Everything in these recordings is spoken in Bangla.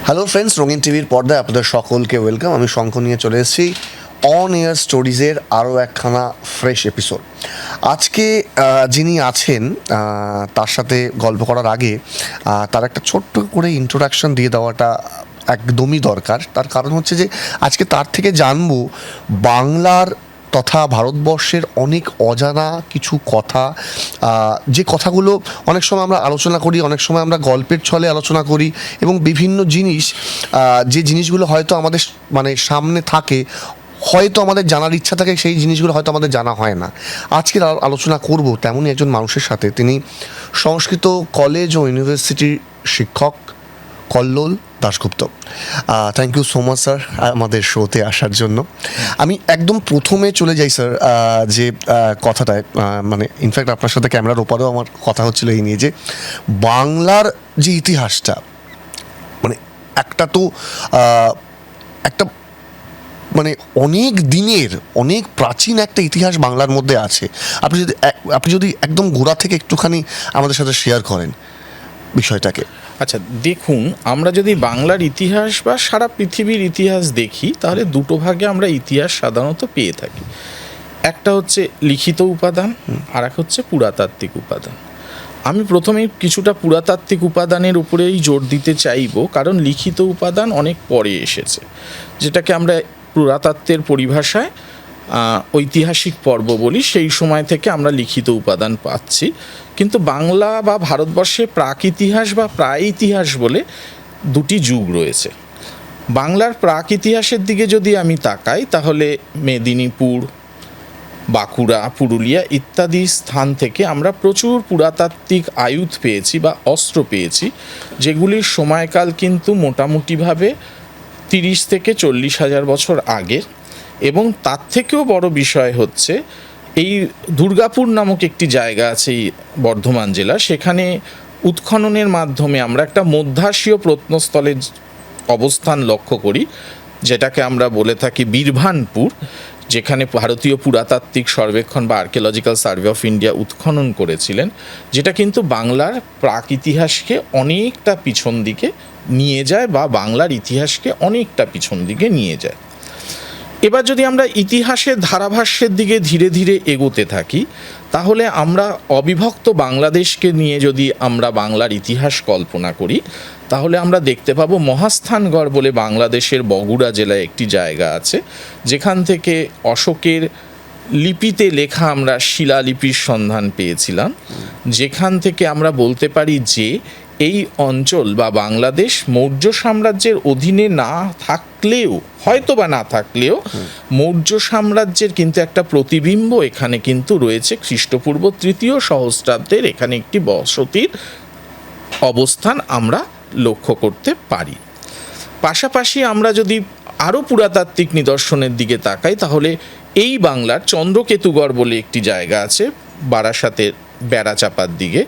হ্যালো ফ্রেন্ডস, রঙিন টিভির পর্দায় আপনাদের সকলকে ওয়েলকাম। আমি শঙ্খ নিয়ে চলে এসেছি অন এয়ার স্টোরিজের আরও একখানা ফ্রেশ এপিসোড। আজকে যিনি আছেন তার সাথে গল্প করার আগে তার একটা ছোট্ট করে ইন্ট্রোডাকশন দিয়ে দেওয়াটা একদমই দরকার। তার কারণ হচ্ছে যে আজকে তার থেকে জানবো বাংলার তথা ভারতবর্ষের অনেক অজানা কিছু কথা, যে কথাগুলো অনেক সময় আমরা আলোচনা করি, অনেক সময় আমরা গল্পের ছলে আলোচনা করি, এবং বিভিন্ন জিনিস যে জিনিসগুলো হয়তো আমাদের সামনে থাকে, হয়তো আমাদের জানার ইচ্ছা থাকে, সেই জিনিসগুলো হয়তো আমাদের জানা হয় না। আজকে আলোচনা করব তেমনই একজন মানুষের সাথে। তিনি সংস্কৃত কলেজ ও ইউনিভার্সিটির শিক্ষক Kallol Dasgupta. Thank you so much sir আমাদের শোতে আসার জন্য। আমি একদম প্রথমে চলে যাই স্যার, যে কথাটায় ইনফ্যাক্ট আপনার সাথে ক্যামেরার ওপারেও আমার কথা হচ্ছিল এই নিয়ে, যে বাংলার যে ইতিহাসটা, একটা তো একটা অনেক দিনের, অনেক প্রাচীন একটা ইতিহাস বাংলার মধ্যে আছে। আপনি যদি একদম গোড়া থেকে একটুখানি আমাদের সাথে শেয়ার করেন বিষয়টাকে। আচ্ছা, দেখুন, আমরা যদি বাংলার ইতিহাস বা সারা পৃথিবীর ইতিহাস দেখি, তাহলে দুটো ভাগে আমরা ইতিহাস সাধারণত পেয়ে থাকি। একটা হচ্ছে লিখিত উপাদান, আর এক হচ্ছে পুরাতাত্ত্বিক উপাদান। আমি প্রথমেই কিছুটা পুরাতাত্ত্বিক উপাদানের উপরেই জোর দিতে চাইব, কারণ লিখিত উপাদান অনেক পরে এসেছে, যেটাকে আমরা পুরাতত্ত্বের পরিভাষায় ঐতিহাসিক পর্ব বলি। সেই সময় থেকে আমরা লিখিত উপাদান পাচ্ছি। কিন্তু বাংলা বা ভারতবর্ষে প্রাক ইতিহাস বা প্রায় ইতিহাস বলে দুটি যুগ রয়েছে। বাংলার প্রাক ইতিহাসের দিকে যদি আমি তাকাই, তাহলে মেদিনীপুর, বাঁকুড়া, পুরুলিয়া ইত্যাদি স্থান থেকে আমরা প্রচুর পুরাতাত্ত্বিক আয়ুধ পেয়েছি বা অস্ত্র পেয়েছি, যেগুলির সময়কাল কিন্তু মোটামুটিভাবে 30 থেকে 40 হাজার বছর আগের। এবং তার থেকেও বড় বিষয় হচ্ছে, এই দুর্গাপুর নামক একটি জায়গা আছে এই বর্ধমান জেলা, সেখানে উৎখননের মাধ্যমে আমরা একটা মধ্যাসীয় প্রত্নস্থলের অবস্থান লক্ষ্য করি, যেটাকে আমরা বলে থাকি বীরভানপুর, যেখানে ভারতীয় পুরাতাত্ত্বিক সর্বেক্ষণ বা আর্কিওলজিক্যাল সার্ভে অফ ইন্ডিয়া উৎখনন করেছিলেন, যেটা কিন্তু বাংলার প্রাক ইতিহাসকে অনেকটা পিছন দিকে নিয়ে যায় বা বাংলার ইতিহাসকে অনেকটা পিছন দিকে নিয়ে যায়। এবার যদি আমরা ইতিহাসের ধারাভাষ্যের দিকে ধীরে ধীরে এগোতে থাকি, তাহলে আমরা অবিভক্ত বাংলাদেশকে নিয়ে যদি আমরা বাংলার ইতিহাস কল্পনা করি, তাহলে আমরা দেখতে পাবো মহাস্থানগড় বলে বাংলাদেশের বগুড়া জেলায় একটি জায়গা আছে, যেখান থেকে অশোকের লিপিতে লেখা আমরা শিলালিপির সন্ধান পেয়েছিলাম, যেখান থেকে আমরা বলতে পারি যে এই অঞ্চল বা বাংলাদেশ মৌর্য সাম্রাজ্যের অধীনে না থাকলেও, হয়তো বা না থাকলেও, মৌর্য সাম্রাজ্যের কিন্তু একটা প্রতিবিম্ব এখানে কিন্তু রয়েছে। খ্রিস্টপূর্ব 3য় সহস্রাব্দের এখানে একটি বসতির অবস্থান আমরা লক্ষ্য করতে পারি। পাশাপাশি আমরা যদি আরও পুরাতাত্ত্বিক নিদর্শনের দিকে তাকাই, তাহলে এই বাংলার চন্দ্রকেতুগড় বলে একটি জায়গা আছে বারাসাতের বেড়াচাপার দিকে,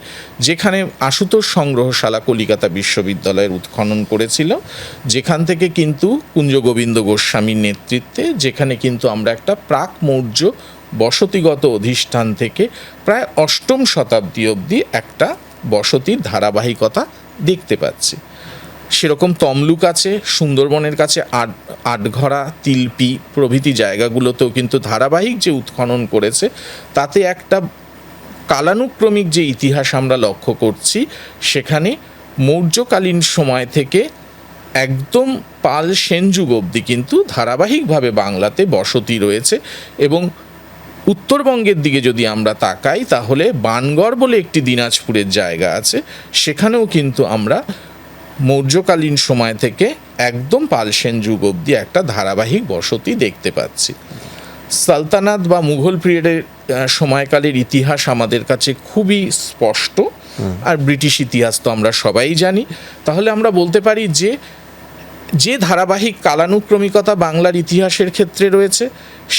যেখানে আশুতোষ সংগ্রহশালা কলিকাতা বিশ্ববিদ্যালয়ের উৎখনন করেছিল, যেখান থেকে কিন্তু কুঞ্জগোবিন্দ গোস্বামীর নেতৃত্বে, যেখানে কিন্তু আমরা একটা প্রাক মৌর্য বসতিগত অধিষ্ঠান থেকে প্রায় 8ম শতাব্দী অবধি একটা বসতির ধারাবাহিকতা দেখতে পাচ্ছি। সেরকম তমলুক আছে, সুন্দরবনের কাছে আটঘরা, তিলপি প্রভৃতি জায়গাগুলোতেও কিন্তু ধারাবাহিক যে উৎখনন করেছে, তাতে একটা কালানুক্রমিক যে ইতিহাস আমরা লক্ষ্য করছি, সেখানে মৌর্যকালীন সময় থেকে একদম পাল সেন যুগ অবধি কিন্তু ধারাবাহিকভাবে বাংলাতে বসতি রয়েছে। এবং উত্তরবঙ্গের দিকে যদি আমরা তাকাই, তাহলে বানগড় বলে একটি দিনাজপুরের জায়গা আছে, সেখানেও কিন্তু আমরা মৌর্যকালীন সময় থেকে একদম পাল সেন যুগ অবধি একটা ধারাবাহিক বসতি দেখতে পাচ্ছি। সালতানাত বা মুঘল পিরিয়ডের সময়কালের ইতিহাস আমাদের কাছে খুবই স্পষ্ট, আর ব্রিটিশ ইতিহাস তো আমরা সবাই জানি। তাহলে আমরা বলতে পারি যে যে ধারাবাহিক কালানুক্রমিকতা বাংলার ইতিহাসের ক্ষেত্রে রয়েছে,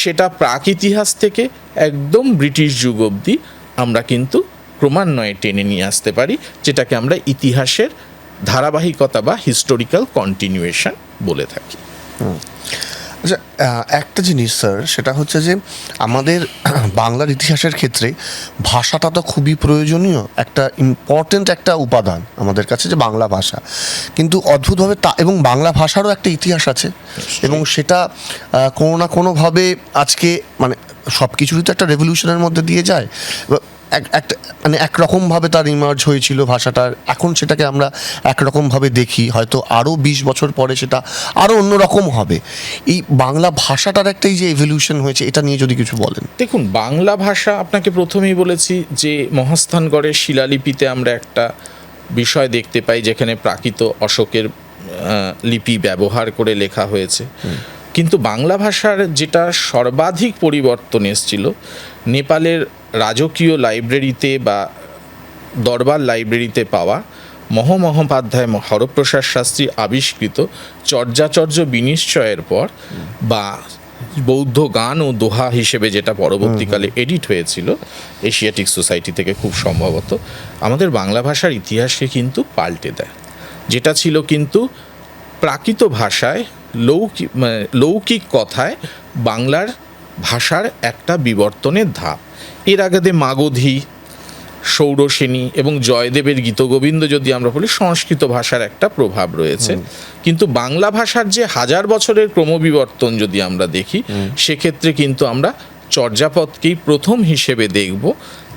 সেটা প্রাক ইতিহাস থেকে একদম ব্রিটিশ যুগ অবধি আমরা কিন্তু ক্রমান্বয়ে টেনে নিয়ে আসতে পারি, যেটাকে আমরা ইতিহাসের ধারাবাহিকতা বা হিস্টোরিক্যাল কন্টিনিউয়েশন বলে থাকি। আচ্ছা, একটা জিনিস স্যার, সেটা হচ্ছে যে আমাদের বাংলার ইতিহাসের ক্ষেত্রে ভাষাটা তো খুবই প্রয়োজনীয়, একটা ইম্পর্টেন্ট একটা উপাদান আমাদের কাছে, যে বাংলা ভাষা। কিন্তু অদ্ভুতভাবে এবং বাংলা ভাষারও একটা ইতিহাস আছে, এবং সেটা কোনো না কোনোভাবে আজকে মানে সব কিছুরই তো একটা রেভলিউশনের মধ্যে দিয়ে যায়। একটা মানে একরকমভাবে তার ইমার্জ হয়েছিল ভাষাটার, এখন সেটাকে আমরা একরকমভাবে দেখি, হয়তো আরও 20 বছর পরে সেটা আরও অন্যরকম হবে। এই বাংলা ভাষাটার একটা এই যে এভলিউশন হয়েছে, এটা নিয়ে যদি কিছু বলেন। দেখুন, বাংলা ভাষা আপনাকে প্রথমেই বলেছি যে মহাস্থানগড়ের শিলালিপিতে আমরা একটা বিষয় দেখতে পাই যেখানে প্রাকৃত অশোকের লিপি ব্যবহার করে লেখা হয়েছে। কিন্তু বাংলা ভাষার যেটা সর্বাধিক পরিবর্তন এসেছিল নেপালের রাজকীয় লাইব্রেরিতে বা দরবার লাইব্রেরিতে পাওয়া মহামহোপাধ্যায় হরপ্রসাদ শাস্ত্রী আবিষ্কৃত চর্যাচর্য বিনিশ্চয়ের পর, বা বৌদ্ধ গান ও দোহা হিসেবে যেটা পরবর্তীকালে এডিট হয়েছিল এশিয়াটিক সোসাইটি থেকে, খুব সম্ভবত আমাদের বাংলা ভাষার ইতিহাসকে কিন্তু পাল্টে দেয়। যেটা ছিল কিন্তু প্রাকৃত ভাষায় লৌকিক কথায় বাংলার ভাষার একটা বিবর্তনের ধাপ। এর আগে মাগধী, সৌরসেনী এবং জয়দেবের গীতগোবিন্দ যদি আমরা বলি, সংস্কৃত ভাষার একটা প্রভাব রয়েছে। কিন্তু বাংলা ভাষার যে হাজার বছরের ক্রমবিবর্তন যদি আমরা দেখি, সেক্ষেত্রে কিন্তু আমরা চর্যাপদকেই প্রথম হিসেবে দেখব।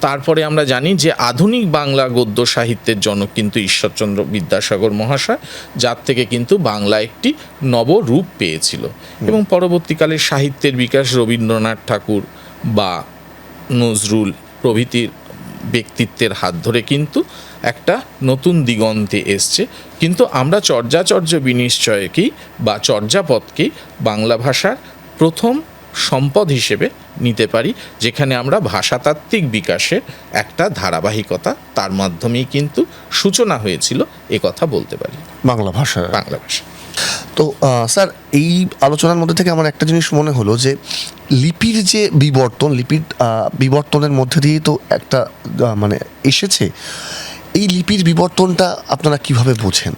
তারপরে আমরা জানি যে আধুনিক বাংলা গদ্য সাহিত্যের জনক কিন্তু ঈশ্বরচন্দ্র বিদ্যাসাগর মহাশয়, যার থেকে কিন্তু বাংলা একটি নবরূপ পেয়েছিল। এবং পরবর্তীকালে সাহিত্যের বিকাশ রবীন্দ্রনাথ ঠাকুর বা নজরুল প্রভৃতির ব্যক্তিত্বের হাত ধরে কিন্তু একটা নতুন দিগন্তে এসছে। কিন্তু আমরা চর্যাচর্য বিনিশ্চয়কেই বা চর্যাপদকেই বাংলা ভাষার প্রথম সম্পদ হিসেবে নিতে পারি, যেখানে আমরা ভাষাতাত্ত্বিক বিকাশের একটা ধারাবাহিকতা তার মাধ্যমেই কিন্তু সূচনা হয়েছিল, এ কথা বলতে পারি বাংলা ভাষা। তো স্যার, এই আলোচনার মধ্যে থেকে আমার একটা জিনিস মনে হলো যে লিপির যে লিপির বিবর্তনের মধ্যে দিয়ে তো একটা মানে এসেছে, এই লিপির বিবর্তনটা আপনারা কিভাবে বোঝেন?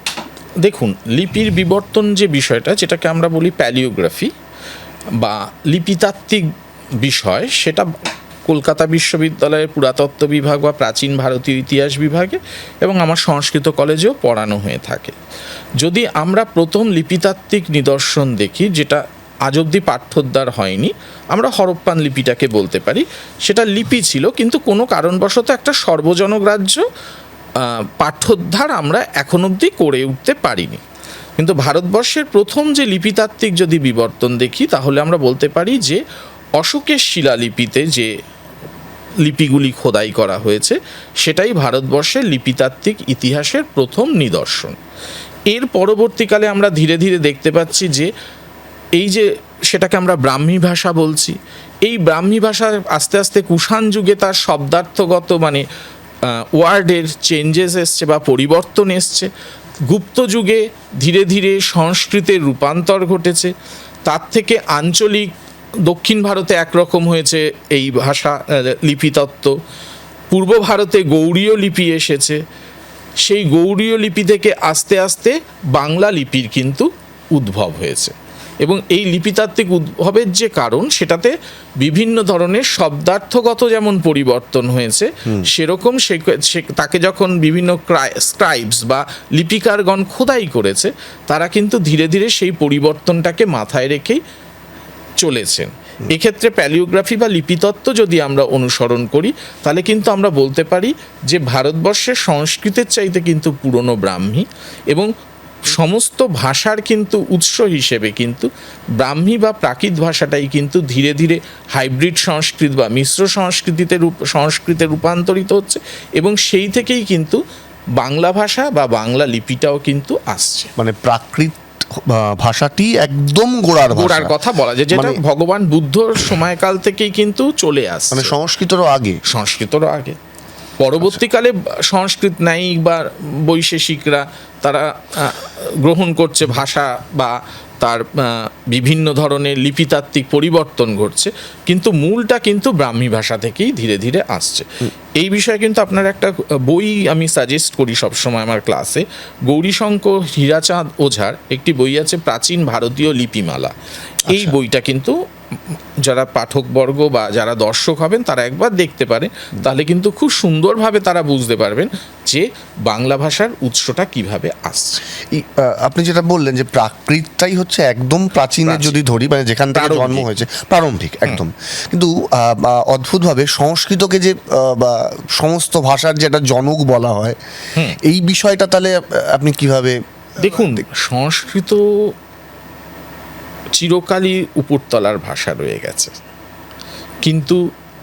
দেখুন, লিপির বিবর্তন যে বিষয়টা, যেটাকে আমরা বলি প্যালিওগ্রাফি বা লিপিতাত্ত্বিক বিষয়, সেটা কলকাতা বিশ্ববিদ্যালয়ের পুরাতত্ত্ব বিভাগ বা প্রাচীন ভারতীয় ইতিহাস বিভাগে এবং আমার সংস্কৃত কলেজেও পড়ানো হয়ে থাকে। যদি আমরা প্রথম লিপিতাত্ত্বিক নিদর্শন দেখি, যেটা আজ অবধি পাঠ্যোদ্ধার হয়নি, আমরা হরপ্পান লিপিটাকে বলতে পারি। সেটা লিপি ছিল, কিন্তু কোনো কারণবশত একটা সর্বজনগ্রাহ্য পাঠ্যোদ্ধার আমরা এখন অবধি করে উঠতে পারিনি। কিন্তু ভারতবর্ষের প্রথম যে লিপিতাত্ত্বিক যদি বিবর্তন দেখি, তাহলে আমরা বলতে পারি যে অশোকের শিলালিপিতে যে লিপিগুলি খোদাই করা হয়েছে, সেটাই ভারতবর্ষের লিপিতাত্ত্বিক ইতিহাসের প্রথম নিদর্শন। এর পরবর্তীকালে আমরা ধীরে ধীরে দেখতে পাচ্ছি যে এই যে সেটাকে আমরা ব্রাহ্মী ভাষা বলছি, এই ব্রাহ্মী ভাষা আস্তে আস্তে কুষাণ যুগে তার শব্দার্থগত মানে ওয়ার্ডের চেঞ্জেস এসছে বা পরিবর্তন এসছে। গুপ্ত যুগে ধীরে ধীরে সংস্কৃতের রূপান্তর ঘটেছে, তার থেকে আঞ্চলিক দক্ষিণ ভারতে একরকম হয়েছে এই ভাষা লিপিতত্ত্ব, পূর্ব ভারতে গৌড়ীয় লিপি এসেছে, সেই গৌড়ীয় লিপি থেকে আস্তে আস্তে বাংলা লিপির কিন্তু উদ্ভব হয়েছে। এবং এই লিপিতাত্ত্বিক উদ্ভবের যে কারণ, সেটাতে বিভিন্ন ধরনের শব্দার্থগত যেমন পরিবর্তন হয়েছে, সেরকম তাকে যখন বিভিন্ন স্ক্রাইবস বা লিপিকারগণ খোদাই করেছে, তারা কিন্তু ধীরে ধীরে সেই পরিবর্তনটাকে মাথায় রেখেই চলেছেন। এক্ষেত্রে প্যালিওগ্রাফি বা লিপিতত্ত্ব যদি আমরা অনুসরণ করি, তাহলে কিন্তু আমরা বলতে পারি যে ভারতবর্ষের সংস্কৃতের চাইতে কিন্তু পুরনো ব্রাহ্মী, এবং সমস্ত ভাষার কিন্তু উৎস হিসেবে কিন্তু ব্রাহ্মী বা প্রাকৃত ভাষাটাই কিন্তু ধীরে ধীরে হাইব্রিড সংস্কৃত বা মিশ্র সংস্কৃতে রূপান্তরিত হচ্ছে, এবং সেই থেকেই কিন্তু বাংলা ভাষা বা বাংলা লিপিটাও কিন্তু আসছে। মানে প্রাকৃত ভাষাটি একদম গোড়ার কথা বলা যায়, যেটা ভগবান বুদ্ধর সময়কাল থেকেই কিন্তু চলে আসছে, মানে সংস্কৃতেরও আগে। পরবর্তীকালে সংস্কৃত ন্যায়িক বা বৈশেষিকরা তারা গ্রহণ করছে ভাষা বা তার বিভিন্ন ধরনের লিপিতাত্ত্বিক পরিবর্তন ঘটছে, কিন্তু মূলটা কিন্তু ব্রাহ্মী ভাষা থেকেই ধীরে ধীরে আসছে। এই বিষয়ে কিন্তু আপনার একটা বই আমি সাজেস্ট করি সবসময় আমার ক্লাসে, গৌরীশঙ্কর হীরাচাঁদ ওঝার একটি বই আছে প্রাচীন ভারতীয় লিপিমালা। এই বইটা কিন্তু যারা পাঠকবর্গ বা যারা দর্শক হবেন তারা একবার দেখতে পারে, তাহলে কিন্তু খুব সুন্দরভাবে তারা বুঝতে পারবেন যে বাংলা ভাষার উৎসটা কিভাবে আসছে। আপনি যেটা বললেন যে প্রাকৃতটাই হচ্ছে একদম প্রাচীনের যদি ধরি, মানে যেখান থেকে জন্ম হয়েছে প্রারম্ভিক একদম, কিন্তু অদ্ভুতভাবে সংস্কৃতকে যে বা সমস্ত ভাষার যে একটা জনক বলা হয়, এই বিষয়টা তাহলে আপনি কিভাবে দেখুন? সংস্কৃত চিরকালই উপরতলার ভাষা রয়ে গেছে, কিন্তু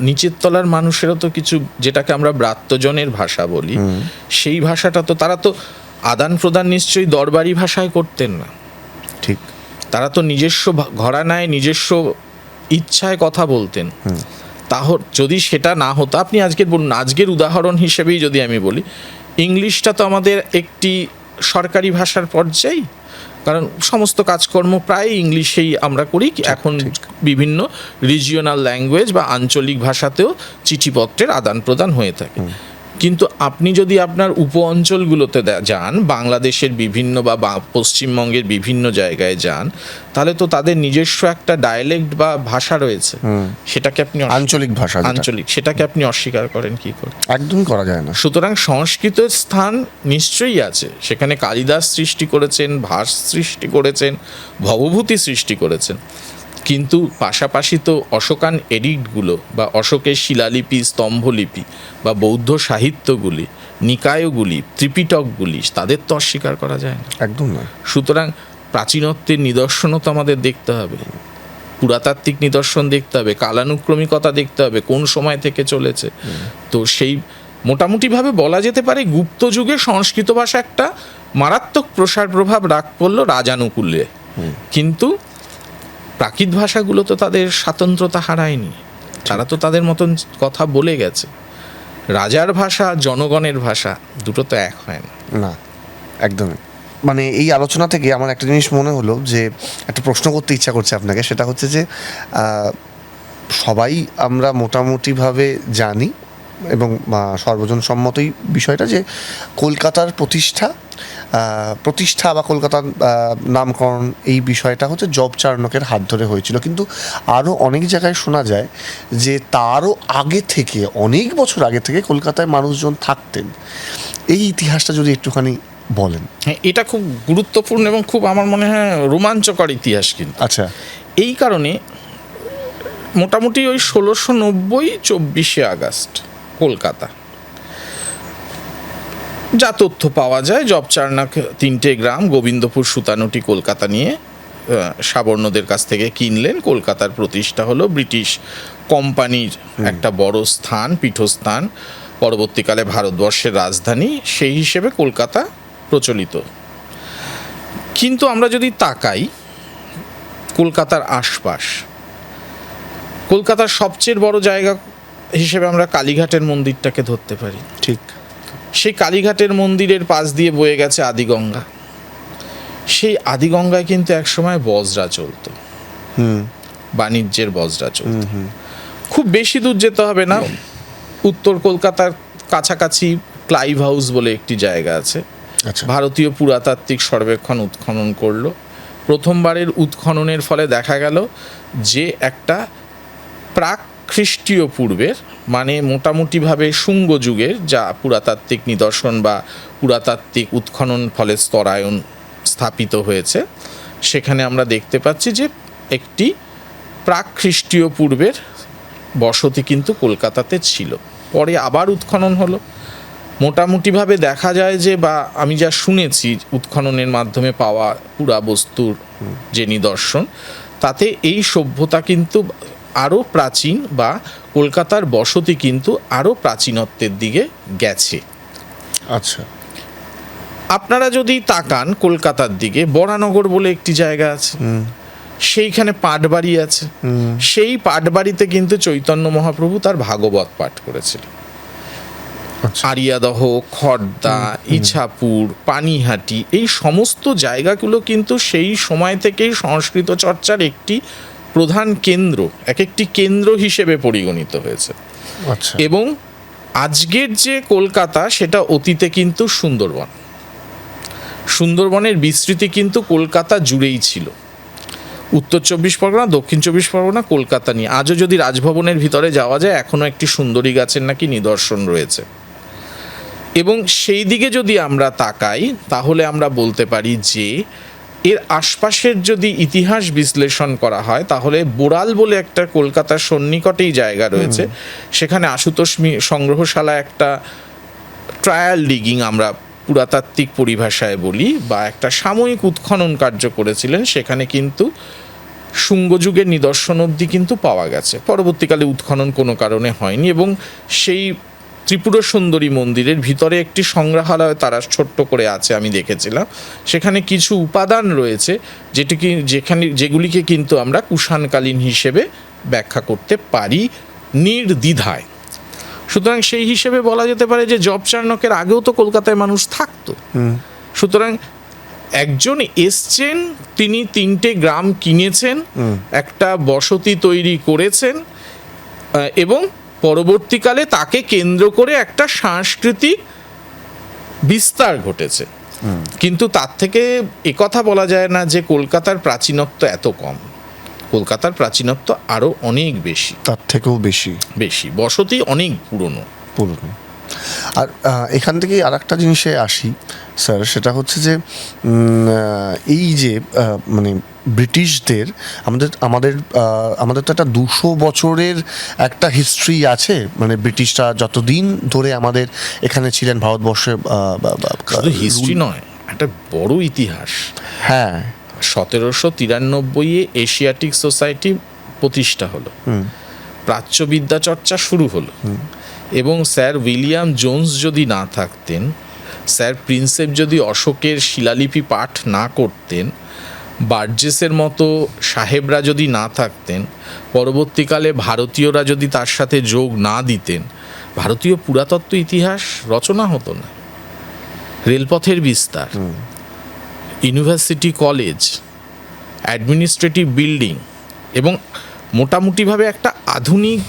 নিচের তলার মানুষেরও তো কিছু, যেটাকে আমরা ব্রাত্যজনের ভাষা বলি, সেই ভাষাটা তো তারা তো আদান প্রদান নিশ্চয়ই দরবারি ভাষায় করতেন না। ঠিক, তারা তো নিজস্ব ঘরানায় নিজস্ব ইচ্ছায় কথা বলতেন। যদি সেটা না হতো, আপনি আজকের বলুন, আজকের উদাহরণ হিসেবেই যদি আমি বলি, ইংলিশটা তো আমাদের একটি সরকারি ভাষার পর্যায়ে, কারণ সমস্ত কাজকর্ম প্রায় ইংলিশেই আমরা করি। এখন বিভিন্ন রিজিওনাল ল্যাঙ্গুয়েজ বা আঞ্চলিক ভাষাতেও চিঠিপত্রের আদান প্রদান হয়ে থাকে। কিন্তু আপনি যদি আপনার উপ অঞ্চলগুলোতে যান, বাংলাদেশের বিভিন্ন বা পশ্চিমবঙ্গের বিভিন্ন জায়গায় যান, তাহলে তো তাদের নিজস্ব একটা ডায়ালেক্ট বা ভাষা রয়েছে, সেটাকে আপনি আঞ্চলিক ভাষা, সেটাকে আপনি অস্বীকার করেন কি করে? একদমই করা যায় না। সুতরাং সংস্কৃতের স্থান নিশ্চয়ই আছে, সেখানে কালিদাস সৃষ্টি করেছেন, ভাস সৃষ্টি করেছেন, ভবভূতি সৃষ্টি করেছেন, কিন্তু পাশাপাশি তো অশোকান এডিক্টগুলো বা অশোকের শিলালিপি, স্তম্ভলিপি বা বৌদ্ধ সাহিত্যগুলি, নিকায়গুলি, ত্রিপিটকগুলি, তাদের তো অস্বীকার করা যায় না, একদম না। সুতরাং প্রাচীনত্বের নিদর্শনও তো আমাদের দেখতে হবে, পুরাতাত্ত্বিক নিদর্শন দেখতে হবে, কালানুক্রমিকতা দেখতে হবে, কোন সময় থেকে চলেছে। তো সেই মোটামুটিভাবে বলা যেতে পারে গুপ্ত যুগে সংস্কৃত ভাষা একটা মারাত্মক প্রসার প্রভাব রাগ পড়লো রাজানুকূল্যে, কিন্তু প্রাকৃত ভাষাগুলো তো তাদের স্বাতন্ত্রতা হারায়নি, তারা তো তাদের মতন কথা বলে গেছে। রাজার ভাষা, জনগণের ভাষা, দুটো তো এক হয় না। একদমই। মানে এই আলোচনা থেকে আমার একটা জিনিস মনে হলো, যে একটা প্রশ্ন করতে ইচ্ছা করছে আপনাকে, সেটা হচ্ছে যে সবাই আমরা মোটামুটিভাবে জানি এবং সর্বজন সম্মতই বিষয়টা, যে কলকাতার প্রতিষ্ঠা বা কলকাতার নামকরণ, এই বিষয়টা হচ্ছে জব চার্নকের হাত ধরে হয়েছিল, কিন্তু আরও অনেক জায়গায় শোনা যায় যে তারও আগে থেকে, অনেক বছর আগে থেকে কলকাতায় মানুষজন থাকতেন। এই ইতিহাসটা যদি একটুখানি বলেন। হ্যাঁ, এটা খুব গুরুত্বপূর্ণ এবং খুব আমার মনে হয় রোমাঞ্চকর ইতিহাস কিন্তু। আচ্ছা। এই কারণে মোটামুটি ওই 1690 24শে আগস্ট কলকাতা, যা তথ্য পাওয়া যায়, জব চার্নক 3টে গ্রাম গোবিন্দপুর, সুতানুটি কলকাতা নিয়ে সাবর্ণদের কাছ থেকে কিনলেন। কলকাতার প্রতিষ্ঠা হলো, ব্রিটিশ কোম্পানির একটা বড় স্থান, পীঠস্থান, পরবর্তীকালে ভারতবর্ষের রাজধানী, সেই হিসেবে কলকাতা প্রচলিত। কিন্তু আমরা যদি তাকাই কলকাতার আশপাশ, কলকাতার সবচেয়ে বড় জায়গা হিসেবে আমরা কালীঘাটের মন্দিরটাকে ধরতে পারি। ঠিক, সেই কালীঘাটের মন্দিরের পাশ দিয়ে বয়ে গেছে আদিগঙ্গা। সেই আদিগঙ্গায় কিন্তু একসময় বজরা চলতো, বাণিজ্যের বজরা চলতো। খুব বেশি দূর যেতে হবে না, উত্তর কলকাতার কাছাকাছি ক্লাইভ হাউস বলে একটি জায়গা আছে। ভারতীয় পুরাতাত্ত্বিক সর্বেক্ষণ উৎখনন করলো। প্রথমবারের উৎখননের ফলে দেখা গেল যে একটা প্রাক খ্রিস্টীয় পূর্বের, মানে মোটামুটিভাবে শুঙ্গ যুগের, যা পুরাতাত্ত্বিক নিদর্শন বা পুরাতাত্ত্বিক উৎখনন ফলে স্তরায়ন স্থাপিত হয়েছে, সেখানে আমরা দেখতে পাচ্ছি যে একটি প্রাক খ্রিস্টীয় পূর্বের বসতি কিন্তু কলকাতাতে ছিল। পরে আবার উৎখনন হলো, মোটামুটিভাবে দেখা যায় যে, বা আমি যা শুনেছি উৎখননের মাধ্যমে পাওয়া পুরাবস্তুর যে নিদর্শন, তাতে এই সভ্যতা কিন্তু আরও প্রাচীন, বা কলকাতার বসতি কিন্তু আরও প্রাচীনত্বের দিকে গেছে। আচ্ছা। আপনারা যদি তাকান কলকাতার দিকে, বরানগর বলে একটি জায়গা আছে, সেইখানে পাটবাড়ি আছে। সেই পাটবাড়িতে কিন্তু চৈতন্য মহাপ্রভু তার ভাগবত পাঠ করেছিল। আরিয়াদহ, খড়দা, ইছাপুর, পানিহাটি, এই সমস্ত জায়গাগুলো কিন্তু সেই সময় থেকেই সংস্কৃত চর্চার একটি প্রধান কেন্দ্র, একটি কেন্দ্র হিসেবে পরিগণিত হয়েছে। এবং আজকের যে কলকাতা, সেটা অতীতে কিন্তু সুন্দরবনের বিস্তৃতি কিন্তু কলকাতা জুড়েই ছিল। উত্তর 24 পরগনা, দক্ষিণ 24 পরগনা, কলকাতা নিয়ে আজও যদি রাজভবনের ভিতরে যাওয়া যায়, এখনো একটি সুন্দরী গাছের নাকি নিদর্শন রয়েছে। এবং সেই দিকে যদি আমরা তাকাই, তাহলে আমরা বলতে পারি যে এর আশপাশের যদি ইতিহাস বিশ্লেষণ করা হয়, তাহলে বোড়াল বলে একটা কলকাতার সন্নিকটেই জায়গা রয়েছে, সেখানে আশুতোষ সংগ্রহশালা একটা ট্রায়াল ডিগিং আমরা পুরাতাত্ত্বিক পরিভাষায় বলি, বা একটা সাময়িক উৎখনন কার্য করেছিলেন। সেখানে কিন্তু শুঙ্গযুগের নিদর্শন অবধি কিন্তু পাওয়া গেছে। পরবর্তীকালে উৎখনন কোনো কারণে হয়নি, এবং সেই ত্রিপুরা সুন্দরী মন্দিরের ভিতরে একটি সংগ্রহালয় তারা ছোট্ট করে আছে, আমি দেখেছিলাম। সেখানে কিছু উপাদান রয়েছে যেগুলিকে কিন্তু আমরা কুষাণকালীন হিসেবে ব্যাখ্যা করতে পারি নির্দ্বিধায়। সুতরাং সেই হিসেবে বলা যেতে পারে যে জব চার্নকের আগেও তো কলকাতায় মানুষ থাকতো। সুতরাং একজন এসছেন, তিনি 3টে গ্রাম কিনেছেন, একটা বসতি তৈরি করেছেন, এবং পরবর্তীকালে তাকে কেন্দ্র করে একটা সাংস্কৃতিক বিস্তার ঘটেছে। কিন্তু তার থেকে একথা বলা যায় না যে কলকাতার প্রাচীনত্ব এত কম। কলকাতার প্রাচীনত্ব আরো অনেক বেশি, তার থেকেও বেশি বসতি অনেক পুরনো। আর এখান থেকেই আর একটা জিনিসে আসি স্যার, সেটা হচ্ছে যে এই যে মানে ব্রিটিশদের আমাদের তো একটা 200 বছরের একটা হিস্ট্রি আছে। মানে ব্রিটিশরা যতদিন ধরে আমাদের এখানে ছিলেন ভারতবর্ষে, হিস্ট্রি নয়, একটা বড় ইতিহাস। হ্যাঁ, 1793 এশিয়াটিক সোসাইটি প্রতিষ্ঠা হলো, প্রাচ্য বিদ্যা চর্চা শুরু হলো, এবং স্যার উইলিয়াম জোন্স যদি না থাকতেন, স্যার প্রিন্সেপ যদি অশোকের শিলালিপি পাঠ না করতেন, বার্জেসের মতো সাহেবরা যদি না থাকতেন, পরবর্তীকালে ভারতীয়রা যদি তার সাথে যোগ না দিতেন, ভারতীয় পুরাতত্ত্ব ইতিহাস রচনা হতো না। রেলপথের বিস্তার, ইউনিভার্সিটি কলেজ, অ্যাডমিনিস্ট্রেটিভ বিল্ডিং, এবং মোটামুটিভাবে একটা আধুনিক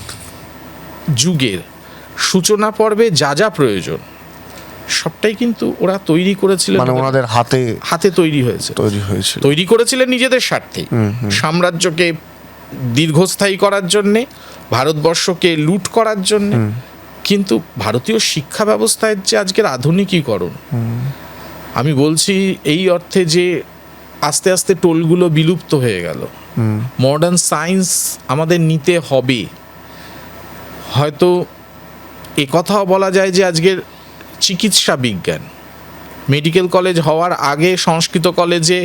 যুগের সূচনা পর্বে যা যা প্রয়োজন সবটাই কিন্তু ওরা তৈরি করেছিলেন, মানে ওনাদের হাতে তৈরি হয়েছিল, তৈরি করেছিলেন নিজেদের স্বার্থে, সাম্রাজ্যকে দীর্ঘস্থায়ী করার জন্যে, ভারতবর্ষকে লুট করার জন্যে। কিন্তু ভারতীয় শিক্ষা ব্যবস্থায় যে আজকের আধুনিকীকরণ, আমি বলছি এই অর্থে যে আস্তে আস্তে টোলগুলো বিলুপ্ত হয়ে গেল। মডার্ন সায়েন্স আমাদের নিতে হবে। হয়তো একথাও বলা যায় যে আজকের চিকিৎসা বিজ্ঞান, মেডিকেল কলেজ হওয়ার আগে সংস্কৃত কলেজে